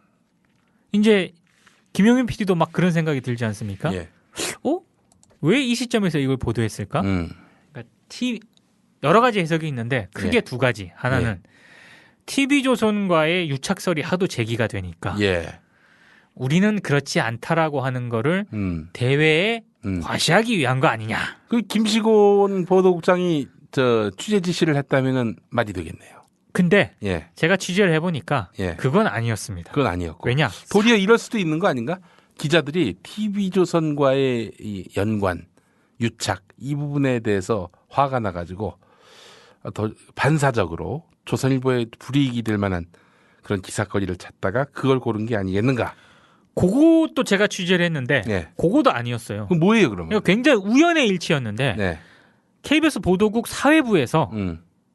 이제 김용민 PD도 막 그런 생각이 들지 않습니까? 왜 이 시점에서 이걸 보도했을까? 그러니까 여러 가지 해석이 있는데 크게 두 가지. 하나는 TV조선과의 유착설이 하도 제기가 되니까 우리는 그렇지 않다라고 하는 거를 대외에 과시하기 위한 거 아니냐. 그 김시곤 보도국장이 취재 지시를 했다면은 말이 되겠네요. 근데 제가 취재를 해보니까 그건 아니었습니다. 그건 아니었고. 왜냐? 도리어 이럴 수도 있는 거 아닌가? 기자들이 TV조선과의 이 연관, 유착 이 부분에 대해서 화가 나가지고 더 반사적으로 조선일보에 불이익이 될 만한 그런 기사거리를 찾다가 그걸 고른 게 아니겠는가? 그것도 제가 취재를 했는데 그것도 아니었어요. 그럼 뭐예요 그러면? 굉장히 우연의 일치였는데 KBS 보도국 사회부에서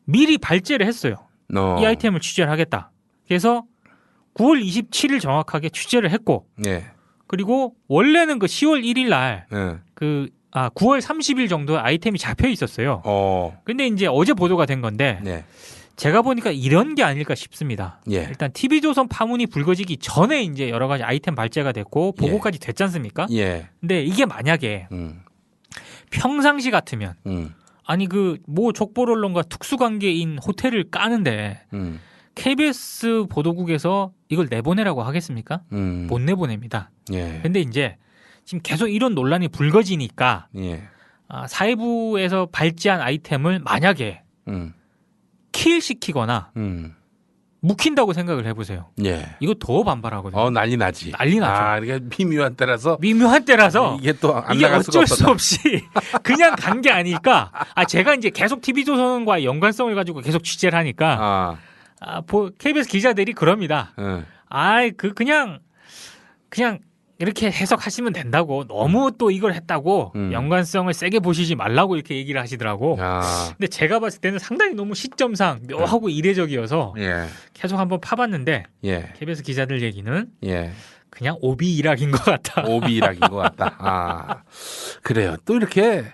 미리 발제를 했어요. 이 아이템을 취재를 하겠다. 그래서 9월 27일 정확하게 취재를 했고 그리고 원래는 그 10월 1일 날 9월 30일 정도에 아이템이 잡혀 있었어요. 근데 이제 어제 보도가 된 건데 제가 보니까 이런 게 아닐까 싶습니다. 일단 TV조선 파문이 불거지기 전에 이제 여러 가지 아이템 발제가 됐고 보고까지 됐지 않습니까? 근데 이게 만약에 평상시 같으면 아니 그 모 족보 언론과 특수관계인 호텔을 까는데 KBS 보도국에서 이걸 내보내라고 하겠습니까? 못 내보냅니다. 근데 이제 지금 계속 이런 논란이 불거지니까 사회부에서 발제한 아이템을 만약에 킬시키거나 묵힌다고 생각을 해보세요. 이거 더 반발하거든요. 난리 나지. 난리 나죠. 그러니까 미묘한 때라서 이게 또 안 나갈 수가 어쩔 수 없이 그냥 간 게 아닐까. 제가 이제 계속 TV조선과의 연관성을 가지고 계속 취재를 하니까 KBS 기자들이 그럽니다. 그냥 이렇게 해석하시면 된다고. 너무 또 이걸 했다고 연관성을 세게 보시지 말라고 이렇게 얘기를 하시더라고. 근데 제가 봤을 때는 상당히 너무 시점상 묘하고 이례적이어서 계속 한번 파봤는데 KBS 기자들 얘기는 그냥 오비 일학인 것 같다. 오비 일학인 것 같다. 그래요. 또 이렇게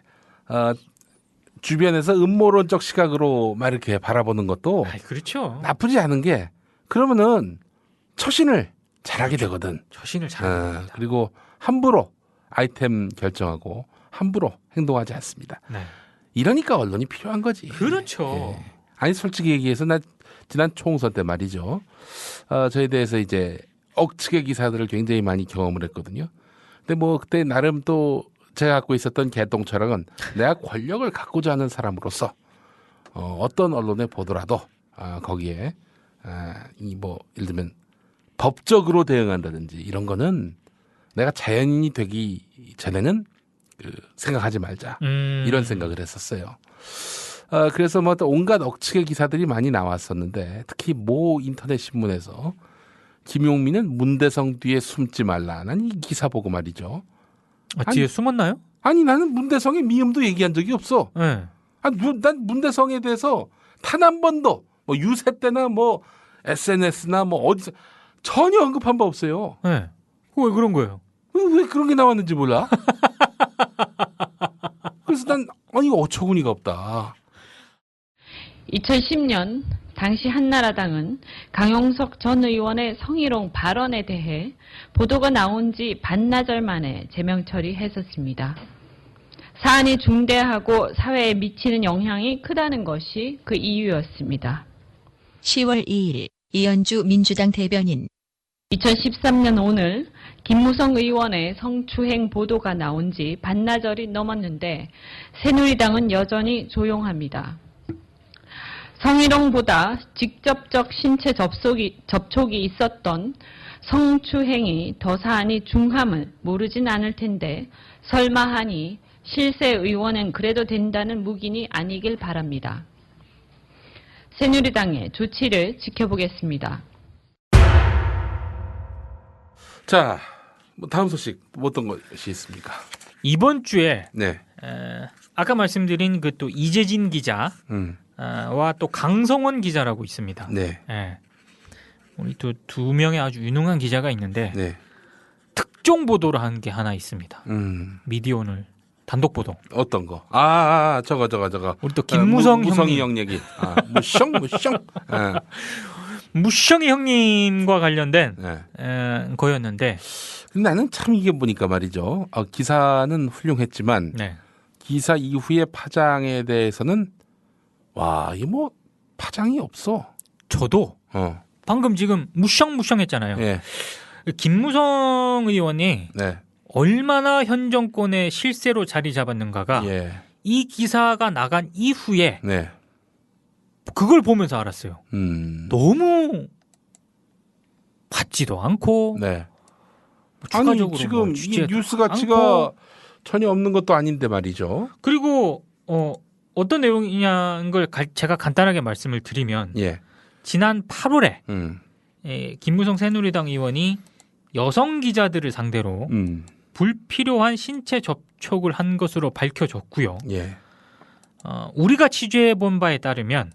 주변에서 음모론적 시각으로 막 이렇게 바라보는 것도 그렇죠. 나쁘지 않은 게 그러면은 처신을 잘하게 되거든. 처신을 잘합니다. 그리고 함부로 아이템 결정하고 함부로 행동하지 않습니다. 이러니까 언론이 필요한 거지. 그렇죠. 아니 솔직히 얘기해서 나 지난 총선 때 말이죠. 저에 대해서 이제 억측의 기사들을 굉장히 많이 경험을 했거든요. 근데 뭐 그때 나름 또 제가 갖고 있었던 개똥 철학은 내가 권력을 갖고자 하는 사람으로서 어떤 언론에 보더라도 거기에 예를 들면 법적으로 대응한다든지 이런 거는 내가 자연인이 되기 전에는 생각하지 말자 이런 생각을 했었어요. 그래서 뭐 또 온갖 억측의 기사들이 많이 나왔었는데 특히 모 인터넷 신문에서 김용민은 문대성 뒤에 숨지 말라. 난 이 기사 보고 말이죠. 뒤에 숨었나요? 아니 나는 문대성의 미움도 얘기한 적이 없어. 난 문대성에 대해서 단 한 번도 뭐 유세 때나 뭐 SNS나 뭐 어디서 전혀 언급한 바 없어요. 왜 그런 거예요? 왜 그런 게 나왔는지 몰라. 그래서 난 이거 어처구니가 없다. 2010년 당시 한나라당은 강용석 전 의원의 성희롱 발언에 대해 보도가 나온 지 반나절 만에 제명 처리했었습니다. 사안이 중대하고 사회에 미치는 영향이 크다는 것이 그 이유였습니다. 10월 2일 이현주 민주당 대변인 2013년 오늘 김무성 의원의 성추행 보도가 나온 지 반나절이 넘었는데 새누리당은 여전히 조용합니다. 성희롱보다 직접적 신체 접촉이 있었던 성추행이 더 사안이 중함을 모르진 않을 텐데 설마하니 실세 의원은 그래도 된다는 묵인이 아니길 바랍니다. 새누리당의 조치를 지켜보겠습니다. 자, 다음 소식 어떤 것이 있습니까? 이번 주에 네. 아까 말씀드린 그 또 이재진 기자 와 또 강성원 기자라고 있습니다. 네. 우리 두 명의 아주 유능한 기자가 있는데 네. 특종 보도를 한 게 하나 있습니다. 미디어오늘 단독 보도. 어떤 거? 저거. 우리 또 김무성 무성이 형 얘기. 무성. 무성이 형님과 관련된 거였는데. 나는 참 이게 보니까 말이죠. 기사는 훌륭했지만 기사 이후의 파장에 대해서는 이게 뭐 파장이 없어. 저도 방금 지금 무성했잖아요. 김무성 의원이 얼마나 현 정권의 실세로 자리 잡았는가가 이 기사가 나간 이후에 그걸 보면서 알았어요. 너무 받지도 않고 아니 지금 이 뉴스 가치가 전혀 없는 것도 아닌데 말이죠. 그리고 어떤 내용이냐는 걸 제가 간단하게 말씀을 드리면 지난 8월에 김무성 새누리당 의원이 여성 기자들을 상대로 불필요한 신체 접촉을 한 것으로 밝혀졌고요. 우리가 취재해본 바에 따르면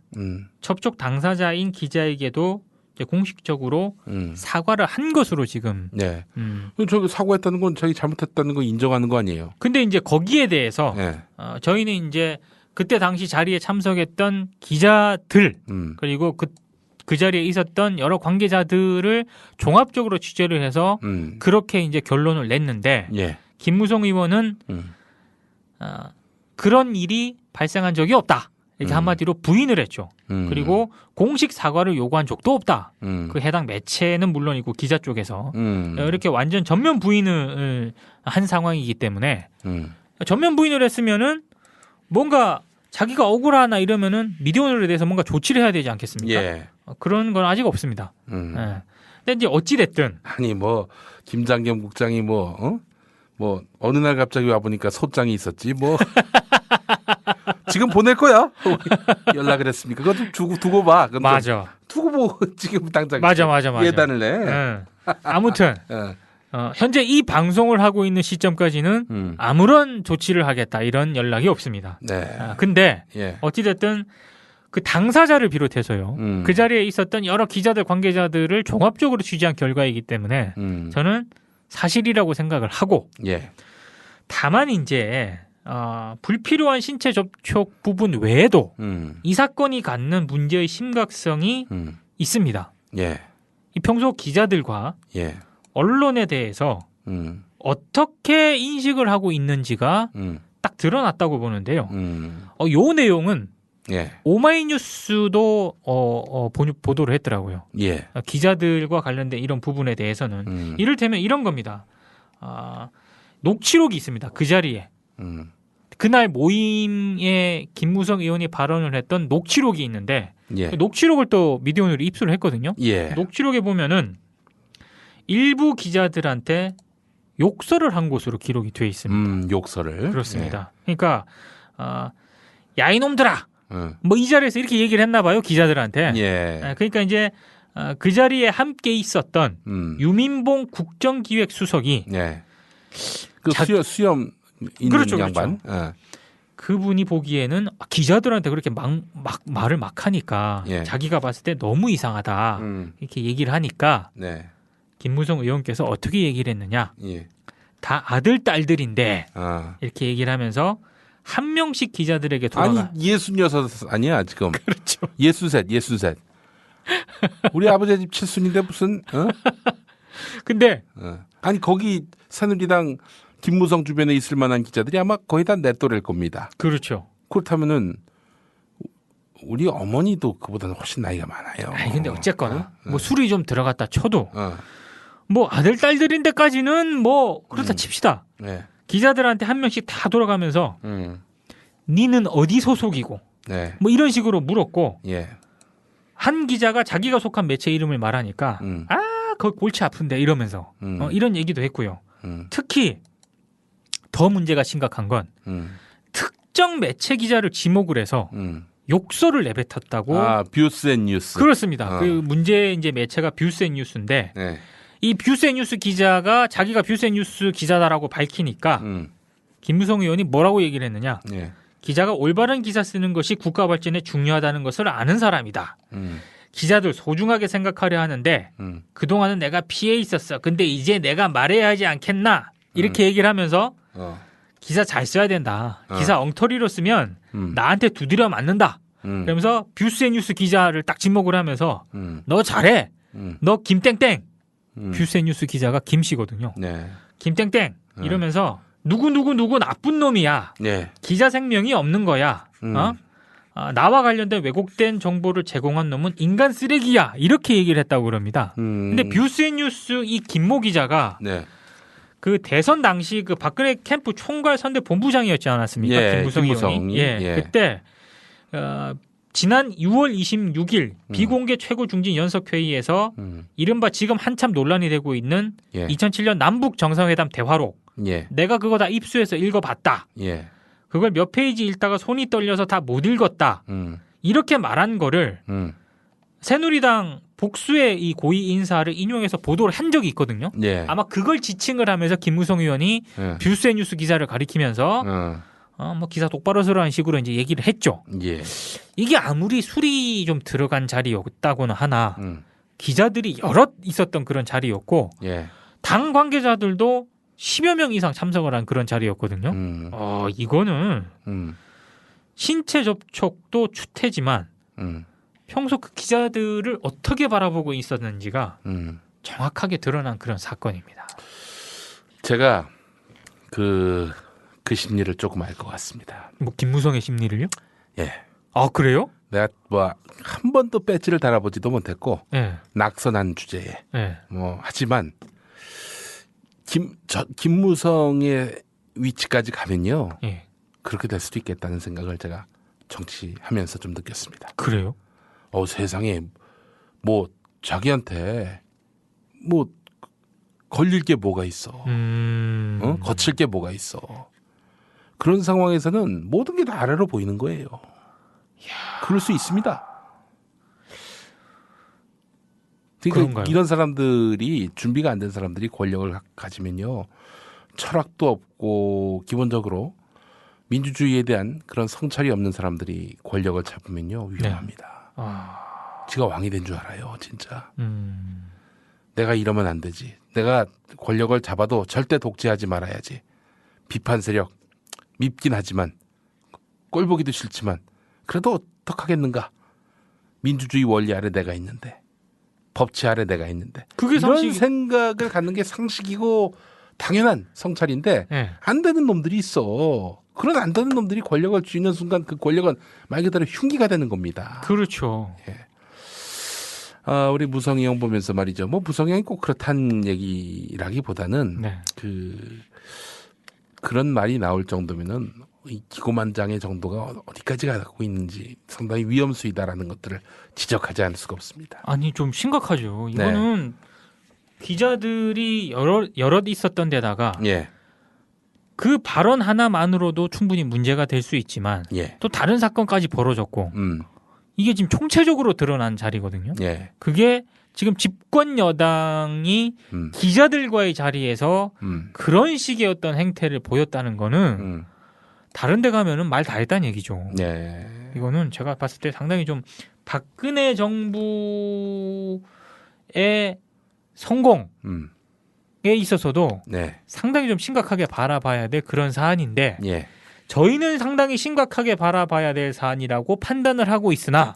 접촉 당사자인 기자에게도 이제 공식적으로 사과를 한 것으로 지금. 저기 사과했다는 건 자기 잘못했다는 거 인정하는 거 아니에요? 근데 이제 거기에 대해서 저희는 이제 그때 당시 자리에 참석했던 기자들 그리고 그 자리에 있었던 여러 관계자들을 종합적으로 취재를 해서 그렇게 이제 결론을 냈는데 김무성 의원은 그런 일이 발생한 적이 없다. 이렇게 한마디로 부인을 했죠. 그리고 공식 사과를 요구한 적도 없다. 그 해당 매체는 물론이고 기자 쪽에서 이렇게 완전 전면 부인을 한 상황이기 때문에 전면 부인을 했으면은 뭔가 자기가 억울하나 이러면은 미디어오늘에 대해서 뭔가 조치를 해야 되지 않겠습니까? 그런 건 아직 없습니다. 근데 이제 어찌 됐든 아니 뭐 김장겸 국장이 뭐 어느 날 갑자기 와 보니까 소장이 있었지 뭐. 지금 보낼 거야. 연락을 했습니까? 그거 좀 두고 봐. 맞아. 두고 보고 지금 당장 맞아. 예단을 내. 아무튼 현재 이 방송을 하고 있는 시점까지는 아무런 조치를 하겠다 이런 연락이 없습니다. 근데 어찌됐든 그 당사자를 비롯해서요. 그 자리에 있었던 여러 기자들 관계자들을 종합적으로 취재한 결과이기 때문에 저는 사실이라고 생각을 하고 다만 이제 불필요한 신체 접촉 부분 외에도 이 사건이 갖는 문제의 심각성이 있습니다. 이 평소 기자들과 언론에 대해서 어떻게 인식을 하고 있는지가 딱 드러났다고 보는데요. 요 내용은 오마이뉴스도 보도를 했더라고요. 기자들과 관련된 이런 부분에 대해서는 이를테면 이런 겁니다. 녹취록이 있습니다. 그 자리에. 그날 모임에 김무성 의원이 발언을 했던 녹취록이 있는데 그 녹취록을 또 미디어오늘이 입수를 했거든요. 녹취록에 보면은 일부 기자들한테 욕설을 한 것으로 기록이 되어 있습니다. 욕설을? 그렇습니다. 그러니까 야 이놈들아 뭐 이 자리에서 이렇게 얘기를 했나 봐요. 기자들한테. 그러니까 이제 그 자리에 함께 있었던 유민봉 국정기획수석이 그 수염 있는 양반. 그분이 보기에는 기자들한테 그렇게 말을 막 하니까 자기가 봤을 때 너무 이상하다 이렇게 얘기를 하니까 김무성 의원께서 어떻게 얘기를 했느냐. 다 아들 딸들인데 이렇게 얘기를 하면서 한 명씩 기자들에게 돌아가. 아니 66 아니야 지금. 그렇죠. 63. 우리 아버지 집 7순인데 무슨 근데 아니 거기 새누리당 김무성 주변에 있을 만한 기자들이 아마 거의 다 내 또래일 겁니다. 그렇죠. 그렇다면은 우리 어머니도 그보다는 훨씬 나이가 많아요. 아니 근데 어쨌거나 뭐 술이 좀 들어갔다 쳐도 뭐 아들 딸들인데까지는 뭐 그렇다 칩시다. 기자들한테 한 명씩 다 돌아가면서 니는 어디 소속이고 네. 뭐 이런 식으로 물었고 예. 한 기자가 자기가 속한 매체 이름을 말하니까 거기 골치 아픈데 이러면서 이런 얘기도 했고요. 특히 더 문제가 심각한 건 특정 매체 기자를 지목을 해서 욕설을 내뱉었다고. 뷰스앤뉴스. 그렇습니다. 그 문제 이제 매체가 뷰스앤뉴스인데 네. 이 뷰스앤뉴스 기자가 자기가 뷰스앤뉴스 기자다라고 밝히니까 김무성 의원이 뭐라고 얘기를 했느냐? 네. 기자가 올바른 기사 쓰는 것이 국가 발전에 중요하다는 것을 아는 사람이다. 기자들 소중하게 생각하려 하는데 그동안은 내가 피해 있었어. 근데 이제 내가 말해야 하지 않겠나? 이렇게 얘기를 하면서 기사 잘 써야 된다. 기사 엉터리로 쓰면 나한테 두드려 맞는다. 그러면서 뷰스앤뉴스 기자를 딱 지목을 하면서 너 잘해. 너 김땡땡. 뷰스앤뉴스 기자가 김씨거든요. 네. 김땡땡 이러면서 누구 나쁜 놈이야. 네. 기자 생명이 없는 거야. 나와 관련된 왜곡된 정보를 제공한 놈은 인간 쓰레기야. 이렇게 얘기를 했다고 그럽니다. 근데 뷰스앤뉴스 이 김모 기자가 네. 그 대선 당시 그 박근혜 캠프 총괄 선대 본부장이었지 않았습니까? 예, 김무성 의원이. 예. 그때 지난 6월 26일 비공개 최고중진 연석회의에서 이른바 지금 한참 논란이 되고 있는 2007년 남북 정상회담 대화록. 내가 그거 다 입수해서 읽어봤다. 그걸 몇 페이지 읽다가 손이 떨려서 다 못 읽었다. 이렇게 말한 거를 새누리당 복수의 이 고위 인사를 인용해서 보도를 한 적이 있거든요. 아마 그걸 지칭을 하면서 김무성 의원이 뷰스앤뉴스 기자를 가리키면서 뭐 기사 똑바로 쓰라는 식으로 이제 얘기를 했죠. 이게 아무리 술이 좀 들어간 자리였다고는 하나 기자들이 여럿 있었던 그런 자리였고 당 관계자들도 10여 명 이상 참석을 한 그런 자리였거든요. 이거는 신체 접촉도 추태지만 평소 그 기자들을 어떻게 바라보고 있었는지가 정확하게 드러난 그런 사건입니다. 제가 그 심리를 조금 알 것 같습니다. 뭐 김무성의 심리를요? 예. 아 그래요? 내가 뭐 한 번도 배지를 달아보지도 못했고 낙선한 주제에 하지만 김무성의 위치까지 가면요 그렇게 될 수도 있겠다는 생각을 제가 정치하면서 좀 느꼈습니다. 그래요? 세상에 뭐 자기한테 뭐 걸릴 게 뭐가 있어? 거칠 게 뭐가 있어? 그런 상황에서는 모든 게 다 아래로 보이는 거예요. 그럴 수 있습니다. 그러니까 이런 사람들이 준비가 안 된 사람들이 권력을 가지면요 철학도 없고 기본적으로 민주주의에 대한 그런 성찰이 없는 사람들이 권력을 잡으면요 위험합니다. 지가 왕이 된 줄 알아요, 진짜. 내가 이러면 안 되지. 내가 권력을 잡아도 절대 독재하지 말아야지. 비판 세력 밉긴 하지만 꼴 보기도 싫지만 그래도 어떡하겠는가. 민주주의 원리 아래 내가 있는데 법치 아래 내가 있는데 그게 이런 생각을 갖는 게 상식이고 당연한 성찰인데 안 되는 놈들이 있어. 그런 안 되는 놈들이 권력을 쥐는 순간 그 권력은 말 그대로 흉기가 되는 겁니다. 그렇죠. 우리 무성이 형 보면서 말이죠. 뭐 무성이 형이 꼭 그렇다는 얘기라기보다는 그런 말이 나올 정도면은 이 기고만장의 정도가 어디까지 가고 있는지 상당히 위험수위다라는 것들을 지적하지 않을 수가 없습니다. 아니 좀 심각하죠. 이거는 기자들이 여럿 있었던 데다가 그 발언 하나만으로도 충분히 문제가 될 수 있지만 또 다른 사건까지 벌어졌고 이게 지금 총체적으로 드러난 자리거든요. 그게 지금 집권 여당이 기자들과의 자리에서 그런 식의 어떤 행태를 보였다는 거는 다른 데 가면은 말 다 했다는 얘기죠. 이거는 제가 봤을 때 상당히 좀 박근혜 정부의 성공에 있어서도 상당히 좀 심각하게 바라봐야 될 그런 사안인데 저희는 상당히 심각하게 바라봐야 될 사안이라고 판단을 하고 있으나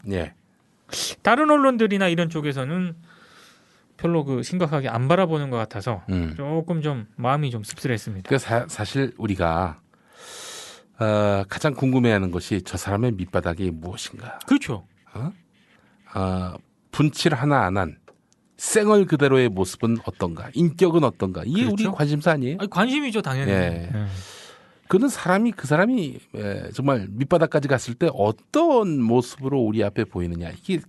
다른 언론들이나 이런 쪽에서는 별로 그 심각하게 안 바라보는 것 같아서 조금 좀 마음이 좀 씁쓸했습니다. 사실 우리가 가장 궁금해하는 것이 저 사람의 밑바닥이 무엇인가. 그렇죠. 분칠 하나 안 한 생얼 그대로의 모습은 어떤가, 인격은 어떤가. 이게 그렇죠? 우리 관심사 아니에요? 관심이죠, 당연히. 그 사람이 정말 밑바닥까지 갔을 때 어떤 모습으로 우리 앞에 보이느냐. 이게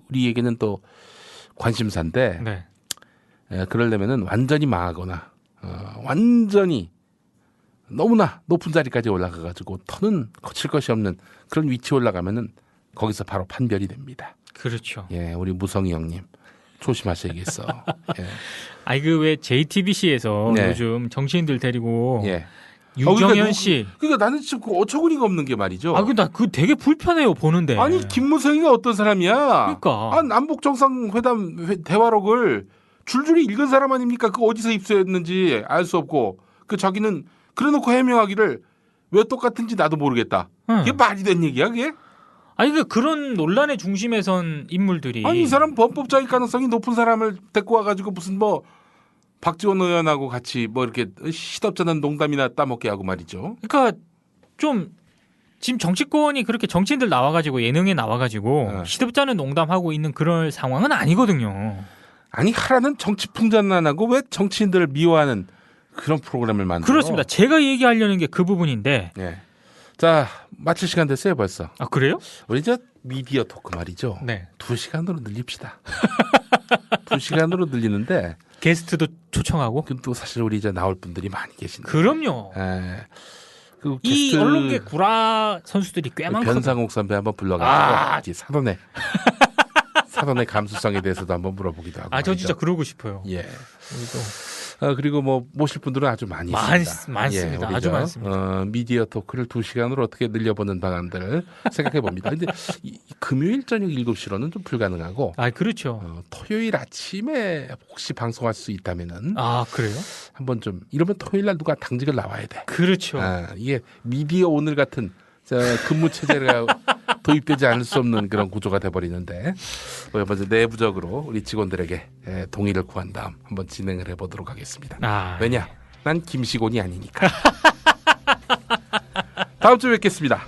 우리에게는 또 관심사인데 네. 그러려면은 완전히 망하거나 완전히 너무나 높은 자리까지 올라가가지고 더는 거칠 것이 없는 그런 위치에 올라가면은 거기서 바로 판별이 됩니다. 그렇죠. 예, 우리 무성이 형님 조심하셔야겠어. 예. 아이 그 왜 JTBC에서 네. 요즘 정치인들 데리고 예. 유경현 씨. 그러니까 나는 지금 그 어처구니가 없는 게 말이죠. 나 그거 되게 불편해요 보는데. 아니 김무성이가 어떤 사람이야? 그러니까. 남북 정상회담 대화록을 줄줄이 읽은 사람 아닙니까? 그 어디서 입수했는지 알 수 없고 그 자기는 그래놓고 해명하기를 왜 똑같은지 나도 모르겠다. 이게 말이 된 얘기야 그게? 아니 그런 논란의 중심에 선 인물들이 이 사람 범법자일 가능성이 높은 사람을 데리고 와가지고 무슨 뭐 박지원 의원하고 같이 뭐 이렇게 시덥잖은 농담이나 따먹게 하고 말이죠. 그러니까 좀 지금 정치권이 그렇게 정치인들 나와가지고 예능에 나와가지고 시덥잖은 농담하고 있는 그런 상황은 아니거든요. 아니 하라는 정치 풍자는 안 하고 왜 정치인들을 미워하는 그런 프로그램을 만들어? 그렇습니다. 제가 얘기하려는 게 그 부분인데. 네. 자 마칠 시간 됐어요 벌써. 아 그래요? 우리 저 미디어 토크 말이죠. 네. 2시간으로 늘립시다. 2시간으로 늘리는데 게스트도 초청하고. 또 사실 우리 이제 나올 분들이 많이 계신데. 그럼요. 예. 그 이 언론계 구라 선수들이 꽤 많거든요. 변상욱 선배 한번 불러가지고 사돈의 감수성에 대해서도 한번 물어보기도 하고. 저 진짜 그러고 싶어요. 예. 그리고 뭐 모실 분들은 아주 많이 있습니다. 많습니다. 예, 아주 많습니다. 미디어 토크를 2시간으로 어떻게 늘려보는 방안들을 생각해 봅니다. 근데 금요일 저녁 7시로는 좀 불가능하고. 그렇죠. 토요일 아침에 혹시 방송할 수 있다면은. 그래요? 한번 좀 이러면 토요일 날 누가 당직을 나와야 돼. 그렇죠. 이게 미디어 오늘 같은 근무 체제가 도입되지 않을 수 없는 그런 구조가 돼버리는데 먼저 내부적으로 우리 직원들에게 동의를 구한 다음 한번 진행을 해보도록 하겠습니다. 왜냐? 난 김시곤이 아니니까. 다음 주에 뵙겠습니다.